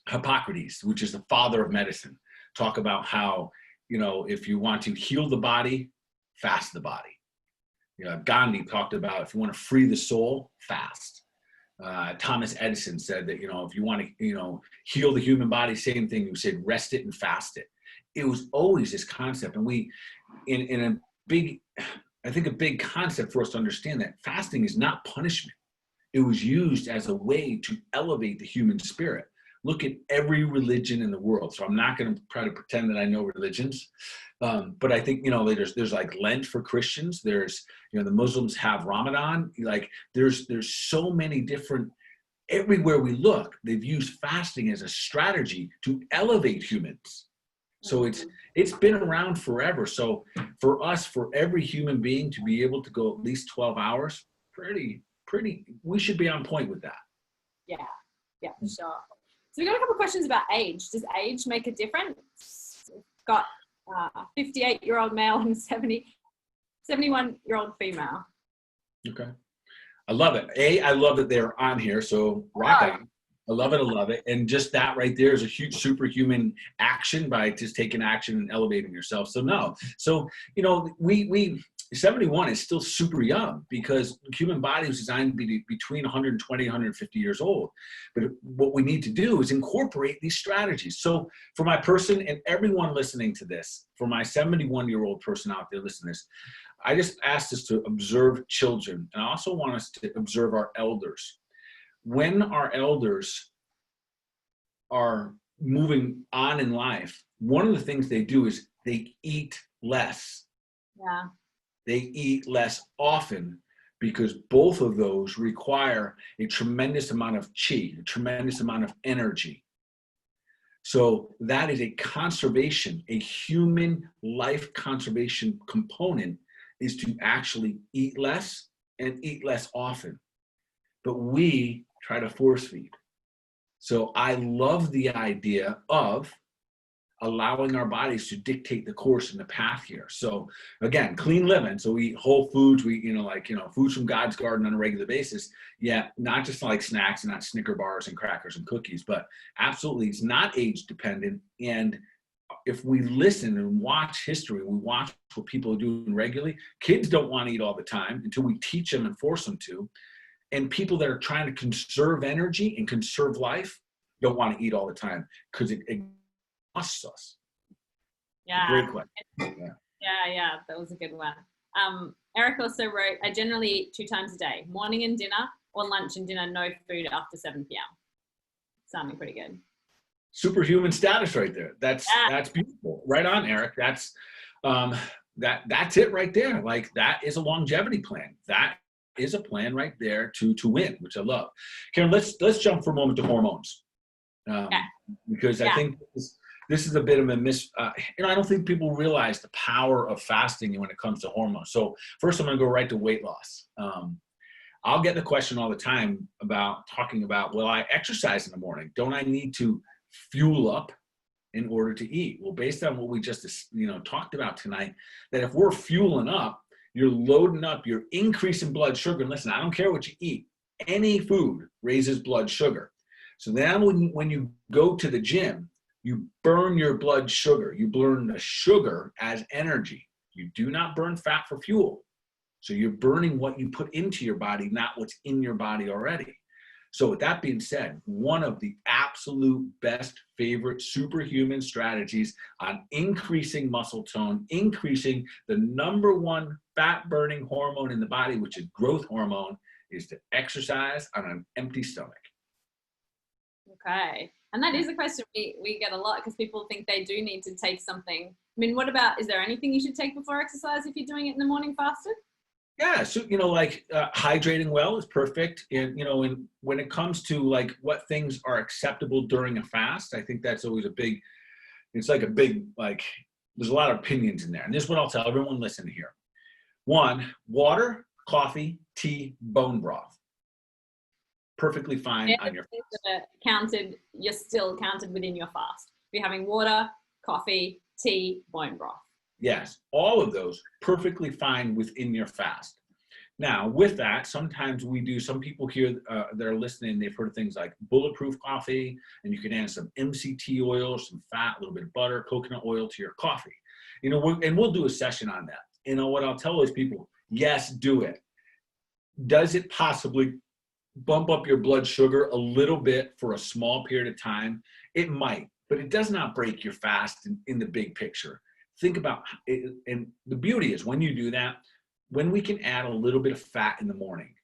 Hippocrates, which is the father of medicine, talk about how, if you want to heal the body, fast the body. Gandhi talked about if you want to free the soul, fast. Thomas Edison said that, if you want to, heal the human body, same thing. You said, rest it and fast it. It was always this concept. And we, I think a big concept for us to understand that fasting is not punishment. It was used as a way to elevate the human spirit. Look at every religion in the world. So I'm not going to try to pretend that I know religions. But I think, there's Lent for Christians. There's, the Muslims have Ramadan. There's so many different, everywhere we look, they've used fasting as a strategy to elevate humans. So it's been around forever. So for us, for every human being to be able to go at least 12 hours, pretty, we should be on point with that. Yeah, for sure. So we got a couple of questions about age. Does age make a difference? We've got a 58-year-old male and 71-year-old female. Okay. I love it. I love that they're on here. So rock on. I love it. And just that right there is a huge superhuman action by just taking action and elevating yourself. So no. So, 71 is still super young because the human body was designed to be between 120 and 150 years old. But what we need to do is incorporate these strategies. So for my person and everyone listening to this, for my 71-year-old person out there listening to this, I just asked us to observe children. And I also want us to observe our elders. When our elders are moving on in life, one of the things they do is they eat less. Yeah. They eat less often because both of those require a tremendous amount of chi, a tremendous amount of energy. So that is a conservation, a human life conservation component is to actually eat less and eat less often. But we try to force feed. So I love the idea of allowing our bodies to dictate the course and the path here. So again, clean living. So we eat whole foods, we, foods from God's garden on a regular basis. Yeah, not just like snacks and not Snicker bars and crackers and cookies, but absolutely it's not age dependent. And if we listen and watch history, we watch what people are doing regularly, kids don't want to eat all the time until we teach them and force them to. And people that are trying to conserve energy and conserve life don't want to eat all the time because it costs us. Yeah. Great question. Yeah, that was a good one. Eric also wrote, I generally eat 2 times a day, morning and dinner, or lunch and dinner, no food after 7 p.m. Sounding pretty good. Superhuman status right there. That's beautiful. Right on, Eric. That's it right there. Like that is a longevity plan. That is a plan right there to win, which I love. Karen, let's jump for a moment to hormones. Because I think this is a bit of a I don't think people realize the power of fasting when it comes to hormones. So first I'm going to go right to weight loss. I'll get the question all the time talking about, well, I exercise in the morning. Don't I need to fuel up in order to eat? Well, based on what we just, talked about tonight, that if we're fueling up, you're loading up, you're increasing blood sugar. And listen, I don't care what you eat. Any food raises blood sugar. So then when you go to the gym, you burn your blood sugar. You burn the sugar as energy. You do not burn fat for fuel. So you're burning what you put into your body, not what's in your body already. So with that being said, one of the absolute best favorite superhuman strategies on increasing muscle tone, increasing the #1 fat burning hormone in the body, which is growth hormone, is to exercise on an empty stomach. Okay. And that is a question we get a lot because people think they do need to take something. I mean, is there anything you should take before exercise if you're doing it in the morning fasted? Yeah, so hydrating well is perfect, and and when it comes to like what things are acceptable during a fast, I think that's always there's a lot of opinions in there, and this is what I'll tell everyone listening here. 1, water, coffee, tea, bone broth, perfectly fine on your fast. You're still counted within your fast. If you're having water, coffee, tea, bone broth. Yes, all of those perfectly fine within your fast. Now, with that, sometimes some people here that are listening, they've heard of things like bulletproof coffee, and you can add some MCT oil, some fat, a little bit of butter, coconut oil to your coffee. And we'll do a session on that. What I'll tell those people, yes, do it. Does it possibly bump up your blood sugar a little bit for a small period of time? It might, but it does not break your fast in the big picture. Think about it, and the beauty is when you do that, when we can add a little bit of fat in the morning,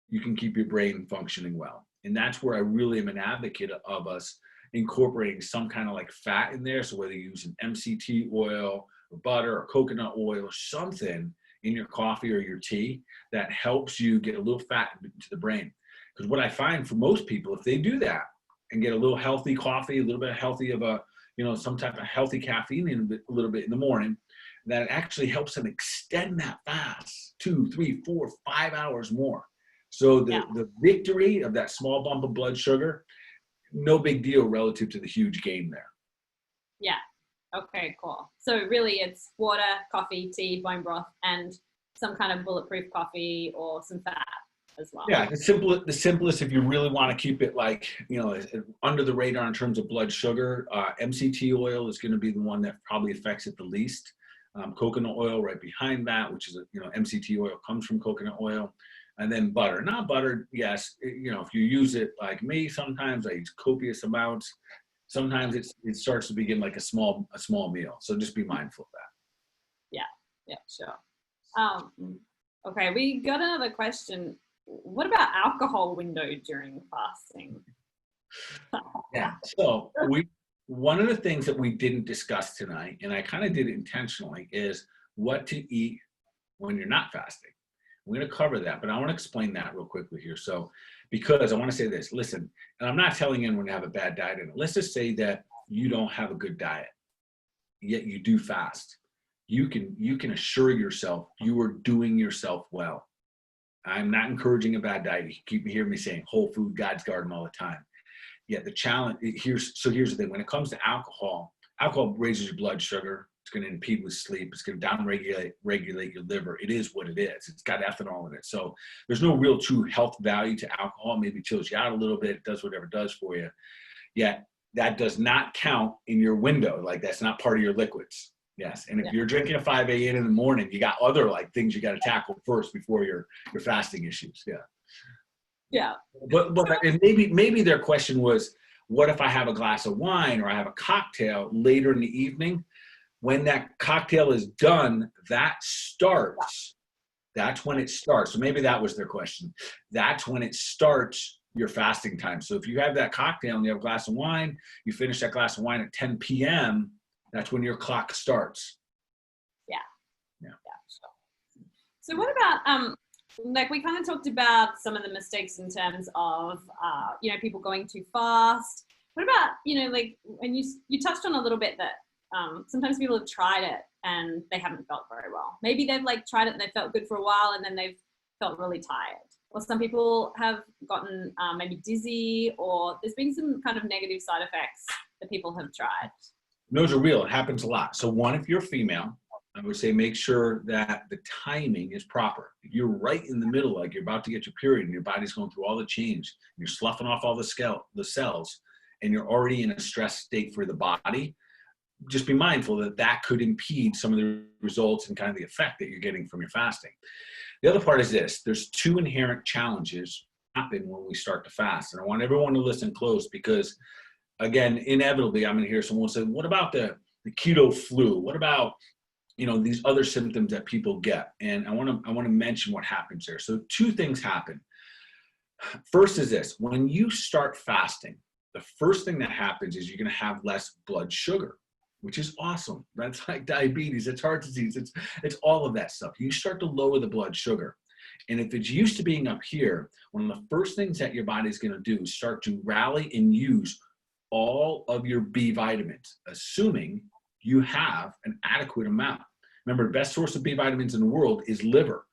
you can keep your brain functioning well. And that's where I really am an advocate of us incorporating some kind of like fat in there. So whether you use an MCT oil or butter or coconut oil or something in your coffee or your tea that helps you get a little fat into the brain. Because what I find for most people, if they do that and get a little healthy coffee, a little bit healthy of some type of healthy caffeine in a little bit in the morning, that it actually helps them extend that fast 2, 3, 4, 5 hours more. So the victory of that small bump of blood sugar, no big deal relative to the huge gain there. Yeah. Okay, cool. So really it's water, coffee, tea, bone broth, and some kind of bulletproof coffee or some fat as well. Yeah, the simplest if you really want to keep it under the radar in terms of blood sugar, MCT oil is going to be the one that probably affects it the least. coconut oil right behind that, which is, MCT oil comes from coconut oil, and then butter. Not butter, yes, if you use it like me, sometimes I use copious amounts. Sometimes it starts to begin like a small meal. So just be mindful of that. Yeah, sure. Okay, we got another question. What about alcohol window during fasting? Yeah. So one of the things that we didn't discuss tonight, and I kind of did it intentionally, is what to eat when you're not fasting. We're going to cover that, but I want to explain that real quickly here. So, because I want to say this, listen, and I'm not telling anyone to have a bad diet in it. Let's just say that you don't have a good diet, yet you do fast. You can assure yourself you are doing yourself well. I'm not encouraging a bad diet. You keep hearing me saying whole food, God's garden all the time. Yet the challenge here's the thing. When it comes to alcohol raises your blood sugar. It's going to impede with sleep. It's going to regulate your liver. It is what it is. It's got ethanol in it. So there's no real true health value to alcohol. Maybe it chills you out a little bit. It does whatever it does for you. Yet that does not count in your window. Like that's not part of your liquids. Yes. And if you're drinking at 5 a.m. in the morning, you got other like things you got to tackle first before your fasting issues. Yeah. Yeah. But and maybe their question was, what if I have a glass of wine or I have a cocktail later in the evening? When that cocktail is done, that's when it starts. So maybe that was their question. That's when it starts your fasting time. So if you have that cocktail and you have a glass of wine, you finish that glass of wine at 10 p.m., that's when your clock starts. Yeah. So what about, like we kind of talked about some of the mistakes in terms of, people going too fast. What about, like when you touched on a little bit that sometimes people have tried it and they haven't felt very well. Maybe they've like tried it and they felt good for a while and then they've felt really tired. Or some people have gotten maybe dizzy, or there's been some kind of negative side effects that people have tried. Those are real. It happens a lot. So one, if you're female, I would say make sure that the timing is proper. If you're right in the middle, like you're about to get your period and your body's going through all the change, you're sloughing off all the cells, and you're already in a stress state for the body, just be mindful that could impede some of the results and kind of the effect that you're getting from your fasting. The other part is this. There's two inherent challenges happen when we start to fast. And I want everyone to listen close because, again, inevitably, I'm going to hear someone say, what about the keto flu? What about, these other symptoms that people get? And I want to mention what happens there. So two things happen. First is this. When you start fasting, the first thing that happens is you're going to have less blood sugar, which is awesome. That's like diabetes, it's heart disease, it's all of that stuff. You start to lower the blood sugar. And if it's used to being up here, one of the first things that your body is going to do is start to rally and use all of your B vitamins, assuming you have an adequate amount. Remember, the best source of B vitamins in the world is liver.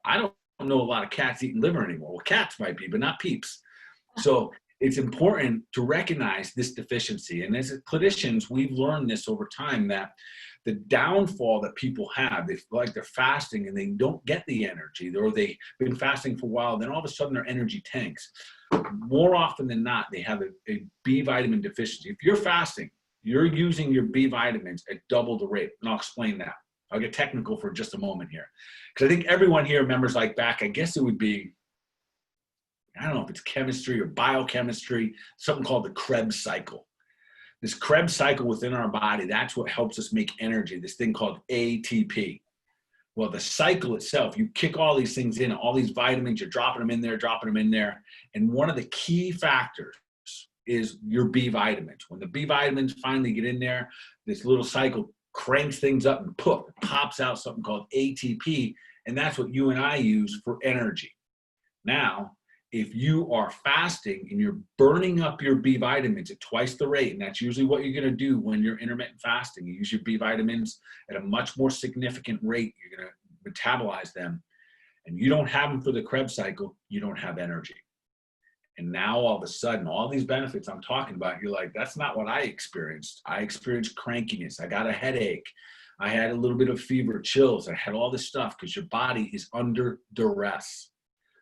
I don't know a lot of cats eating liver anymore. Well, cats might be, but not peeps. So it's important to recognize this deficiency. And as clinicians, we've learned this over time, that the downfall that people have, they feel like they're fasting and they don't get the energy, or they've been fasting for a while, then all of a sudden their energy tanks. More often than not, they have a B vitamin deficiency. If you're fasting, you're using your B vitamins at double the rate. And I'll explain that. I'll get technical for just a moment here. Because I think everyone here remembers, like back, I guess it would be, I don't know if it's chemistry or biochemistry, something called the Krebs cycle. This Krebs cycle within our body, that's what helps us make energy, this thing called ATP. Well, the cycle itself, you kick all these things in, all these vitamins, you're dropping them in there. And one of the key factors is your B vitamins. When the B vitamins finally get in there, this little cycle cranks things up and poof, it pops out something called ATP. And that's what you and I use for energy. Now, if you are fasting and you're burning up your B vitamins at twice the rate, and that's usually what you're going to do when you're intermittent fasting, you use your B vitamins at a much more significant rate, you're going to metabolize them, and you don't have them for the Krebs cycle, you don't have energy. And now all of a sudden, all these benefits I'm talking about, you're like, that's not what I experienced. I experienced crankiness. I got a headache. I had a little bit of fever, chills. I had all this stuff because your body is under duress.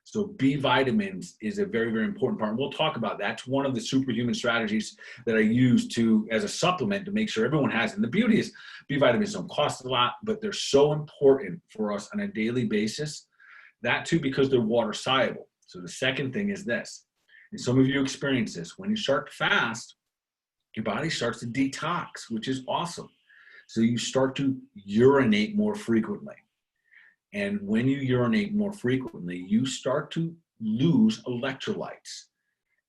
So B vitamins is a very, very important part. And we'll talk about that. That's one of the superhuman strategies that I use as a supplement to make sure everyone has it. And the beauty is B vitamins don't cost a lot, but they're so important for us on a daily basis. That too, because they're water soluble. So the second thing is this, and some of you experience this, when you start to fast, your body starts to detox, which is awesome. So you start to urinate more frequently. And when you urinate more frequently, you start to lose electrolytes.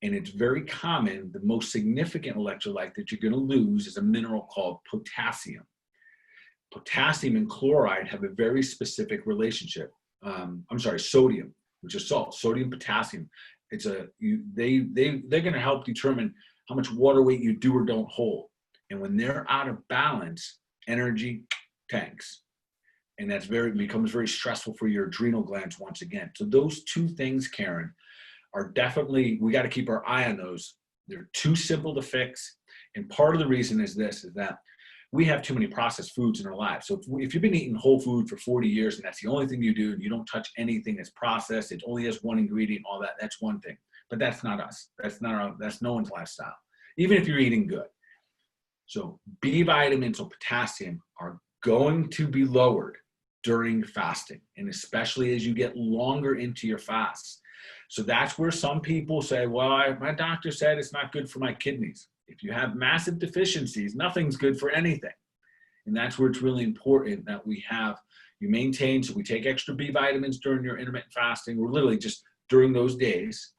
And it's very common. The most significant electrolyte that you're going to lose is a mineral called potassium. Potassium and chloride have a very specific relationship. Sodium, which is salt, sodium, potassium. They're going to help determine how much water weight you do or don't hold. And when they're out of balance, energy tanks. And becomes very stressful for your adrenal glands once again. So those two things, Karen, are definitely, we got to keep our eye on those. They're too simple to fix. And part of the reason is that we have too many processed foods in our lives. So if you've been eating whole food for 40 years and that's the only thing you do, and you don't touch anything that's processed, it only has one ingredient, all that, that's one thing. But that's not us. That's no one's lifestyle, even if you're eating good. So B vitamins or potassium are going to be lowered during fasting, and especially as you get longer into your fast. So that's where some people say, well, my doctor said it's not good for my kidneys. If you have massive deficiencies, nothing's good for anything. And that's where it's really important that you maintain. So we take extra B vitamins during your intermittent fasting. We're literally just during those days.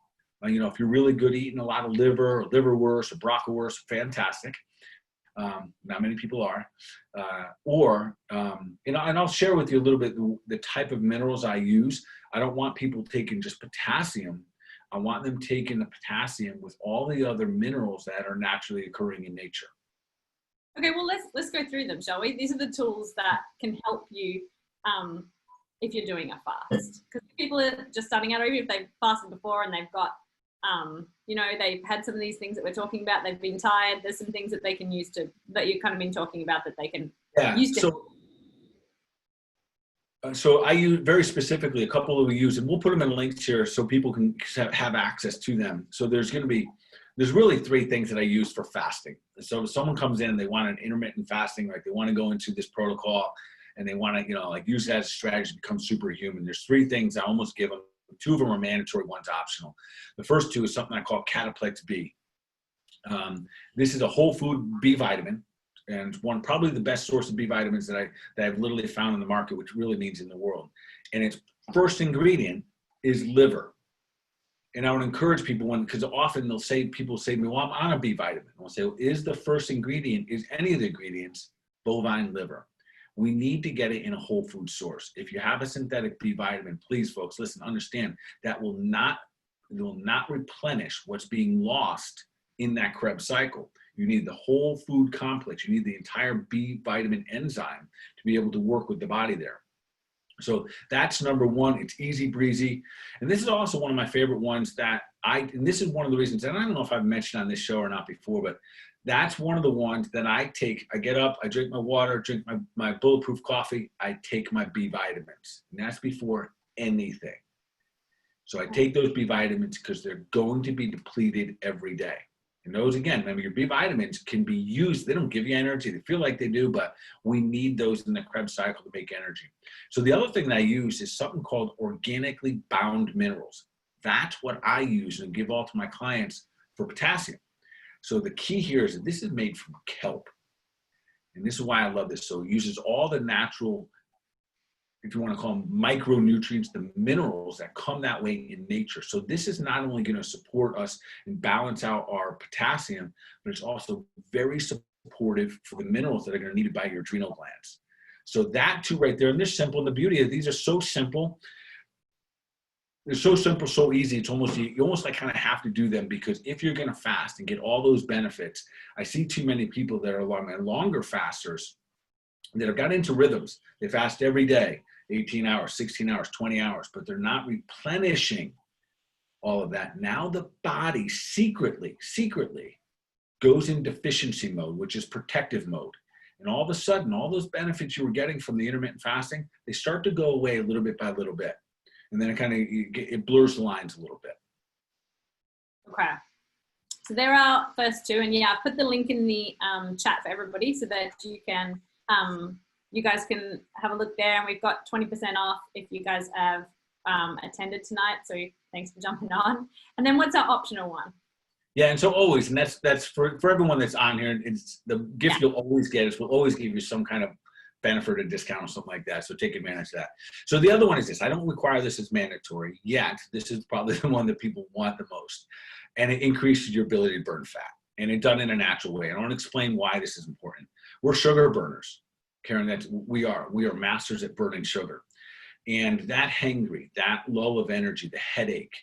If you're really good eating a lot of liver or liverwurst or bratwurst, fantastic. Not many people are. And I'll share with you a little bit the type of minerals I use. I don't want people taking just potassium. I want them taking the potassium with all the other minerals that are naturally occurring in nature. Okay, well, let's go through them, shall we? These are the tools that can help you if you're doing a fast. Because people are just starting out, or even if they've fasted before and they've got they've had some of these things that we're talking about, they've been tired, there's some things that they can use that you've kind of been talking about that they can use to. So I use very specifically a couple that we use, and we'll put them in links here so people can have access to them. So there's really three things that I use for fasting. So if someone comes in and they want an intermittent fasting, like they want to go into this protocol and they want to, use that as a strategy to become superhuman. There's three things I almost give them. Two of them are mandatory, one's optional. The first two is something I call Cataplex B. This is a whole food B vitamin, and probably the best source of B vitamins that I've literally found in the market, which really means in the world. And its first ingredient is liver. And I would encourage people because often people say to me, well, I'm on a B vitamin. I'll say, well, is the first ingredient, is any of the ingredients bovine liver? We need to get it in a whole food source. If you have a synthetic B vitamin, please, folks, listen, understand that will not replenish what's being lost in that Krebs cycle. You need the whole food complex. You need the entire B vitamin enzyme to be able to work with the body there. So that's number one. It's easy breezy. And this is also one of my favorite ones and this is one of the reasons, and I don't know if I've mentioned on this show or not before, but that's one of the ones that I take. I get up, I drink my water, drink my bulletproof coffee, I take my B vitamins. And that's before anything. So I take those B vitamins because they're going to be depleted every day. And those, again, remember, your B vitamins can be used. They don't give you energy. They feel like they do, but we need those in the Krebs cycle to make energy. So the other thing that I use is something called organically bound minerals. That's what I use and give all to my clients for potassium. So the key here is that this is made from kelp. And this is why I love this. So it uses all the natural, if you want to call them micronutrients, the minerals that come that way in nature. So this is not only going to support us and balance out our potassium, but it's also very supportive for the minerals that are going to be needed by your adrenal glands. So that too right there, and they're simple. And the beauty is these are so simple. They're so simple, so easy. It's almost, you almost like kind of have to do them, because if you're going to fast and get all those benefits, I see too many people that are longer fasters that have got into rhythms. They fast every day, 18 hours, 16 hours, 20 hours, but they're not replenishing all of that. Now the body secretly goes in deficiency mode, which is protective mode. And all of a sudden, all those benefits you were getting from the intermittent fasting, they start to go away little bit by little bit. and then it blurs the lines a little bit. Okay. So there are first two, and yeah, I put the link in the chat for everybody so that you guys can have a look there, and we've got 20% off if you guys have attended tonight. So thanks for jumping on. And then what's our optional one? Yeah, and so always, and that's for everyone that's on here. It's the gift you'll always get is we'll always give you some kind of benefit or discount or something like that. So take advantage of that. So the other one is this. I don't require this as mandatory yet. This is probably the one that people want the most. And it increases your ability to burn fat. And it's done in a natural way. And I want to explain why this is important. We're sugar burners, Karen. We are masters at burning sugar. And that hangry, that lull of energy, the headache,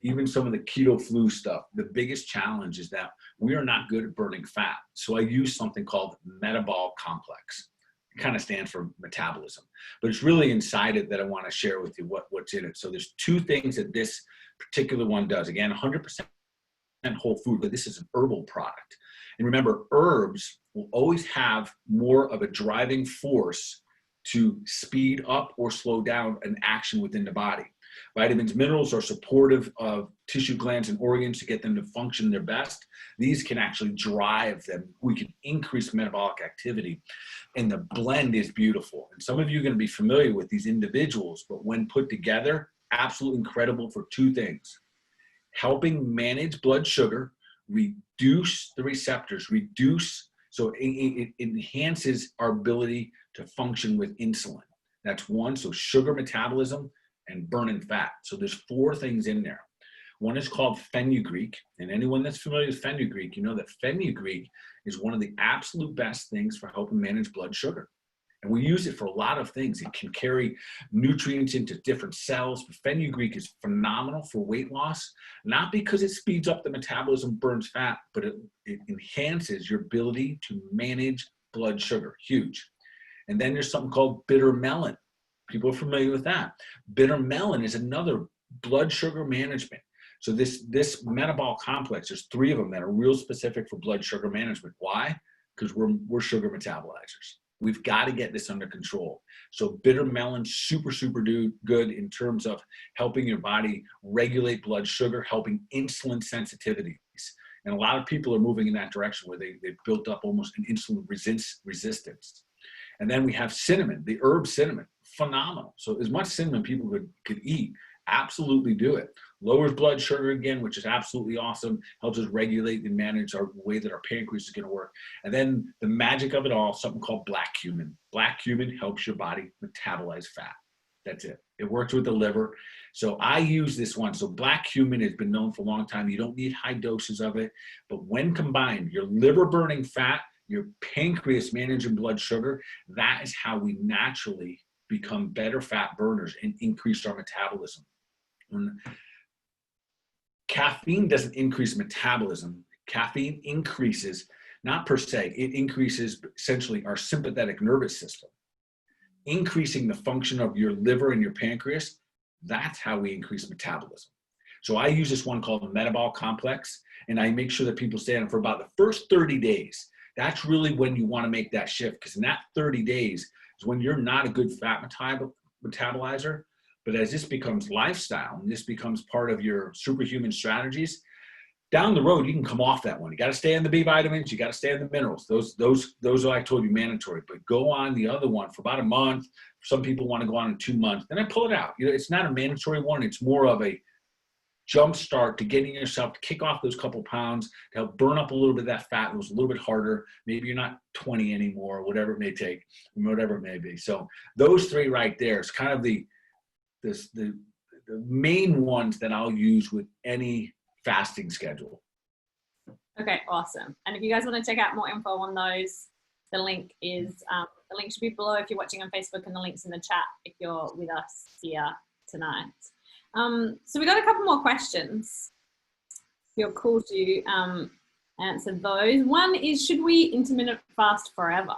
even some of the keto flu stuff, the biggest challenge is that we are not good at burning fat. So I use something called metabolic complex. It kind of stands for metabolism, but it's really inside it that I want to share with you what's in it. So there's two things that this particular one does. Again, 100% whole food, but this is an herbal product. And remember, herbs will always have more of a driving force to speed up or slow down an action within the body. Vitamins, minerals are supportive of tissue, glands, and organs to get them to function their best. These can actually drive them. We can increase metabolic activity, and the blend is beautiful. And some of you are going to be familiar with these individuals, but when put together, absolutely incredible for two things: helping manage blood sugar, reduce the receptors, so it enhances our ability to function with insulin. That's one. So sugar metabolism and burning fat. So there's four things in there. One is called fenugreek, and anyone that's familiar with fenugreek, you know that fenugreek is one of the absolute best things for helping manage blood sugar. And we use it for a lot of things. It can carry nutrients into different cells. But fenugreek is phenomenal for weight loss, not because it speeds up the metabolism, burns fat, but it enhances your ability to manage blood sugar. Huge. And then there's something called bitter melon. People are familiar with that. Bitter melon is another blood sugar management. So this metabolic complex, there's three of them that are real specific for blood sugar management. Why? Because we're sugar metabolizers. We've got to get this under control. So bitter melon, super good in terms of helping your body regulate blood sugar, helping insulin sensitivities. And a lot of people are moving in that direction where they've built up almost an insulin resistance. And then we have cinnamon, the herb cinnamon, phenomenal. So as much cinnamon people could eat, absolutely do it. Lowers blood sugar again, which is absolutely awesome. Helps us regulate and manage our way that our pancreas is going to work. And then the magic of it all, something called black cumin. Black cumin helps your body metabolize fat. That's it. It works with the liver. So I use this one. So black cumin has been known for a long time. You don't need high doses of it. But when combined, your liver burning fat, your pancreas managing blood sugar, that is how we naturally become better fat burners and increase our metabolism. Caffeine doesn't increase metabolism. Caffeine increases, not per se, it increases essentially our sympathetic nervous system. Increasing the function of your liver and your pancreas, that's how we increase metabolism. So I use this one called the metabolic complex, and I make sure that people stay on it for about the first 30 days. That's really when you want to make that shift, because in that 30 days is when you're not a good fat metabolizer. But as this becomes lifestyle and this becomes part of your superhuman strategies, down the road, you can come off that one. You got to stay on the B vitamins. You got to stay on the minerals. Those are, like I told you, mandatory. But go on the other one for about a month. Some people want to go on in 2 months. Then I pull it out. You know, it's not a mandatory one. It's more of a jump start to getting yourself to kick off those couple pounds, to help burn up a little bit of that fat. It was a little bit harder. Maybe you're not 20 anymore, whatever it may take, whatever it may be. So those three right there is kind of the main ones that I'll use with any fasting schedule. Okay, awesome. And if you guys want to check out more info on those, the link should be below if you're watching on Facebook, and the link's in the chat if you're with us here tonight. So we got a couple more questions. If you're cool to answer those. One is, should we intermittent fast forever?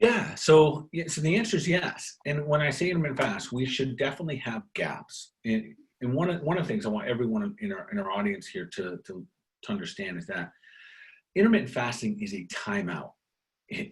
Yeah, so the answer is yes. And when I say intermittent fast, we should definitely have gaps. And one of the things I want everyone in our audience here to understand is that intermittent fasting is a timeout.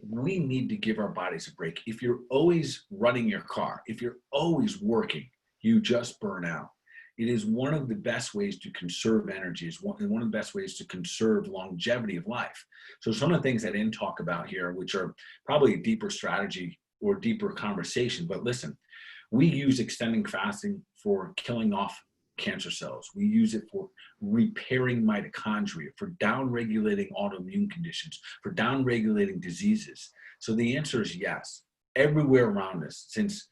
we need to give our bodies a break. If you're always running your car, if you're always working, you just burn out. It is one of the best ways to conserve energy. It's one of the best ways to conserve longevity of life. So some of the things I didn't talk about here, which are probably a deeper strategy or deeper conversation, but listen, we use extending fasting for killing off cancer cells. We use it for repairing mitochondria, for downregulating autoimmune conditions, for downregulating diseases. So the answer is yes. Everywhere around us, since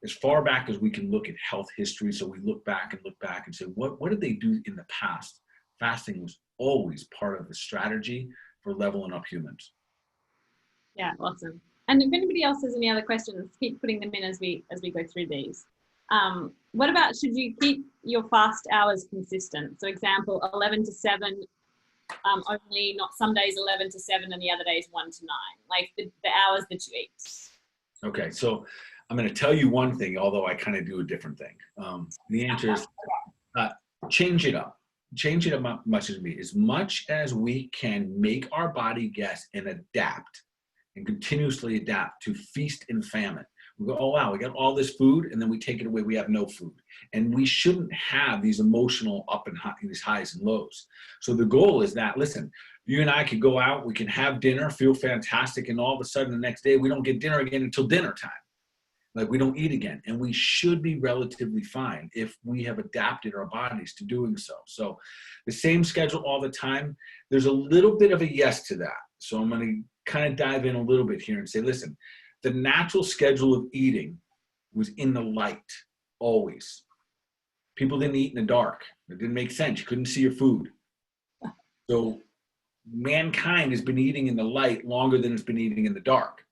as far back as we can look at health history, so we look back and say, what did they do in the past? Fasting was always part of the strategy for leveling up humans. Yeah, awesome. And if anybody else has any other questions, keep putting them in as we go through these. What about, should you keep your fast hours consistent? So example, 11 to 7, only, not some days 11 to 7 and the other days 1 to 9, like the hours that you eat. Okay, so I'm going to tell you one thing, although I kind of do a different thing. The answer is change it up. Change it up as much as we can make our body guess and adapt and continuously adapt to feast and famine. We go, oh, wow, we got all this food, and then we take it away. We have no food. And we shouldn't have these emotional up and high, these highs and lows. So the goal is that, listen, you and I could go out, we can have dinner, feel fantastic, and all of a sudden the next day we don't get dinner again until dinner time. Like we don't eat again. And we should be relatively fine if we have adapted our bodies to doing so. So the same schedule all the time, there's a little bit of a yes to that. So I'm going to kind of dive in a little bit here and say, listen, the natural schedule of eating was in the light, always. People didn't eat in the dark. It didn't make sense. You couldn't see your food. So mankind has been eating in the light longer than it's been eating in the dark.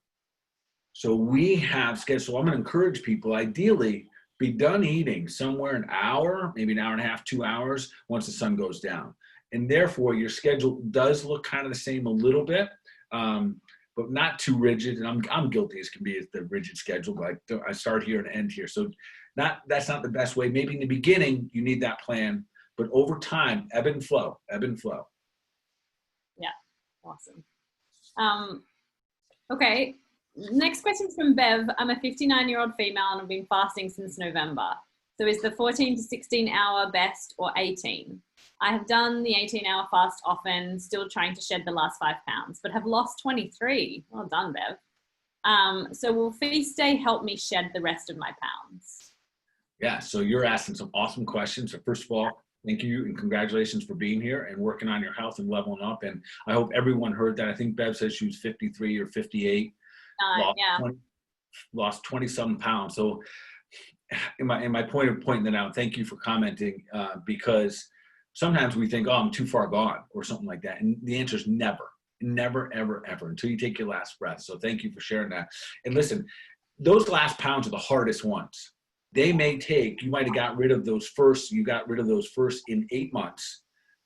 So we have scheduled, so I'm going to encourage people, ideally, be done eating somewhere an hour, maybe an hour and a half, 2 hours, once the sun goes down. And therefore, your schedule does look kind of the same a little bit, but not too rigid. And I'm guilty as can be at the rigid schedule, but I start here and end here. So that's not the best way. Maybe in the beginning, you need that plan, but over time, ebb and flow, ebb and flow. Yeah, awesome. Okay. Next question from Bev. I'm a 59-year-old female and I've been fasting since November. So is the 14 to 16 hour best or 18? I have done the 18-hour fast often, still trying to shed the last 5 pounds, but have lost 23. Well done, Bev. So will feast day help me shed the rest of my pounds? Yeah, so you're asking some awesome questions. So first of all, thank you and congratulations for being here and working on your health and leveling up. And I hope everyone heard that. I think Bev says she was 53 or 58. Lost 20-some pounds. So in my point of pointing that out, thank you for commenting, because sometimes we think, oh, I'm too far gone or something like that. And the answer is never, ever, ever until you take your last breath. So thank you for sharing that. And listen, those last pounds are the hardest ones. They may take, you might have got rid of those first, in 8 months.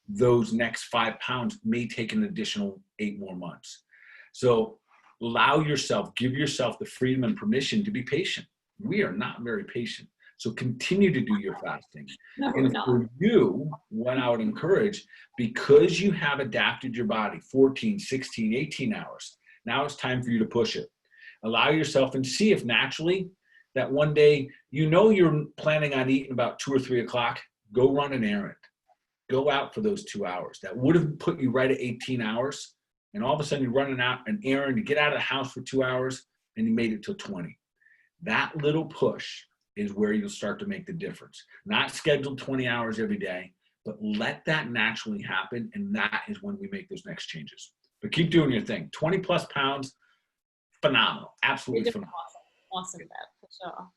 Those next 5 pounds may take an additional 8 more months. So allow yourself, give yourself the freedom and permission to be patient. We are not very patient. So continue to do your fasting. No, and for you, what I would encourage, because you have adapted your body 14, 16, 18 hours, now it's time for you to push it. Allow yourself and see if naturally that one day, you're planning on eating about 2 or 3 o'clock, go run an errand. Go out for those 2 hours. That would have put you right at 18 hours. And all of a sudden you're running out an errand, you get out of the house for 2 hours and you made it till 20. That little push is where you'll start to make the difference. Not scheduled 20 hours every day, but let that naturally happen. And that is when we make those next changes. But keep doing your thing. 20 plus pounds, phenomenal. Absolutely phenomenal. Awesome, for sure.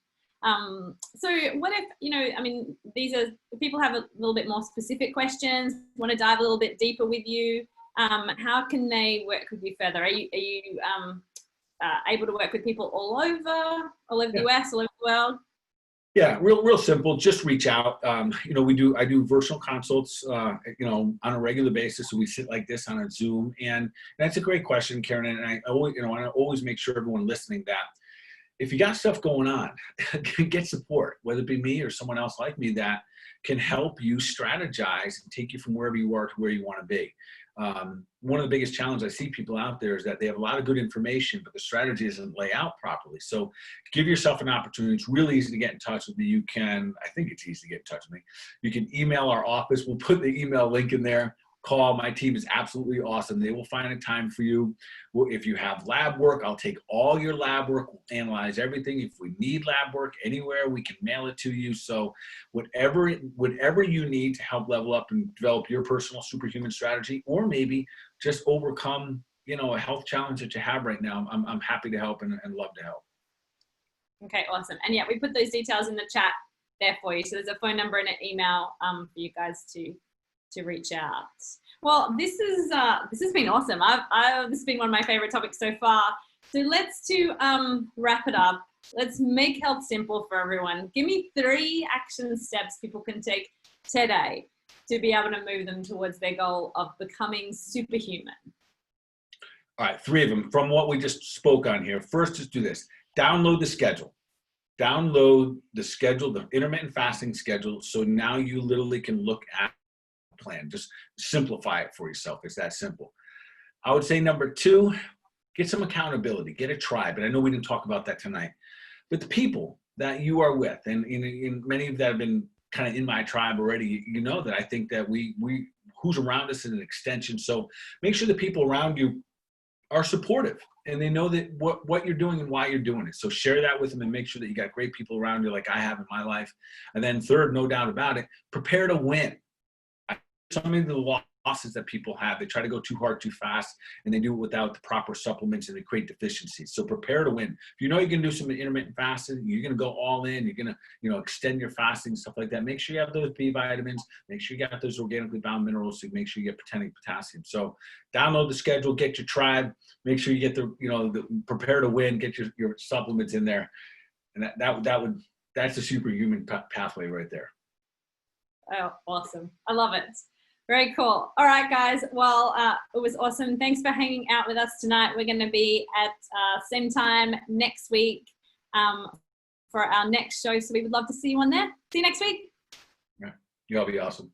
So what if, these are, people have a little bit more specific questions, want to dive a little bit deeper with you. How can they work with you further? Are you able to work with people all over the US, all over the world? Yeah, real simple. Just reach out. I do virtual consults, on a regular basis. So we sit like this on a Zoom, and that's a great question, Karen. And I always, I always make sure everyone listening that if you got stuff going on, get support, whether it be me or someone else like me that can help you strategize and take you from wherever you are to where you want to be. One of the biggest challenges I see people out there is that they have a lot of good information, but the strategy doesn't lay out properly. So give yourself an opportunity. It's really easy to get in touch with me. You can, I think it's easy to get in touch with me. You can email our office. We'll put the email link in there. Call. My team is absolutely awesome. They will find a time for you. If you have lab work, I'll take all your lab work. We'll analyze everything. If we need lab work anywhere, we can mail it to you. So whatever you need to help level up and develop your personal superhuman strategy, or maybe just overcome, a health challenge that you have right now, I'm happy to help and love to help. Okay, awesome. And yeah, we put those details in the chat there for you. So there's a phone number and an email for you guys to reach out. Well, this has been awesome. This has been one of my favorite topics so far. So let's wrap it up. Let's make health simple for everyone. Give me 3 action steps people can take today to be able to move them towards their goal of becoming superhuman. All right, 3 of them from what we just spoke on here. First, just do this. Download the schedule. Download the schedule, the intermittent fasting schedule. So now you literally can look at plan. Just simplify it for yourself. It's that simple. I would say number 2, get some accountability, get a tribe. And I know we didn't talk about that tonight, but the people that you are with, and many of that have been kind of in my tribe already, you know that I think that we who's around us is an extension. So make sure the people around you are supportive and they know that what you're doing and why you're doing it. So share that with them and make sure that you got great people around you like I have in my life. And then 3rd, no doubt about it, prepare to win. Some of the losses that people have, they try to go too hard, too fast, and they do it without the proper supplements and they create deficiencies. So prepare to win. If you know you're going to do some intermittent fasting, you're going to go all in, you're going to, extend your fasting, stuff like that. Make sure you have those B vitamins. Make sure you got those organically bound minerals. So make sure you get potassium. So download the schedule, get your tribe, make sure you get the prepare to win, get your supplements in there. And that's the superhuman pathway right there. Oh, awesome. I love it. Very cool. All right, guys. Well, it was awesome. Thanks for hanging out with us tonight. We're going to be at same time next week for our next show. So we would love to see you on there. See you next week. Yeah, you'll be awesome.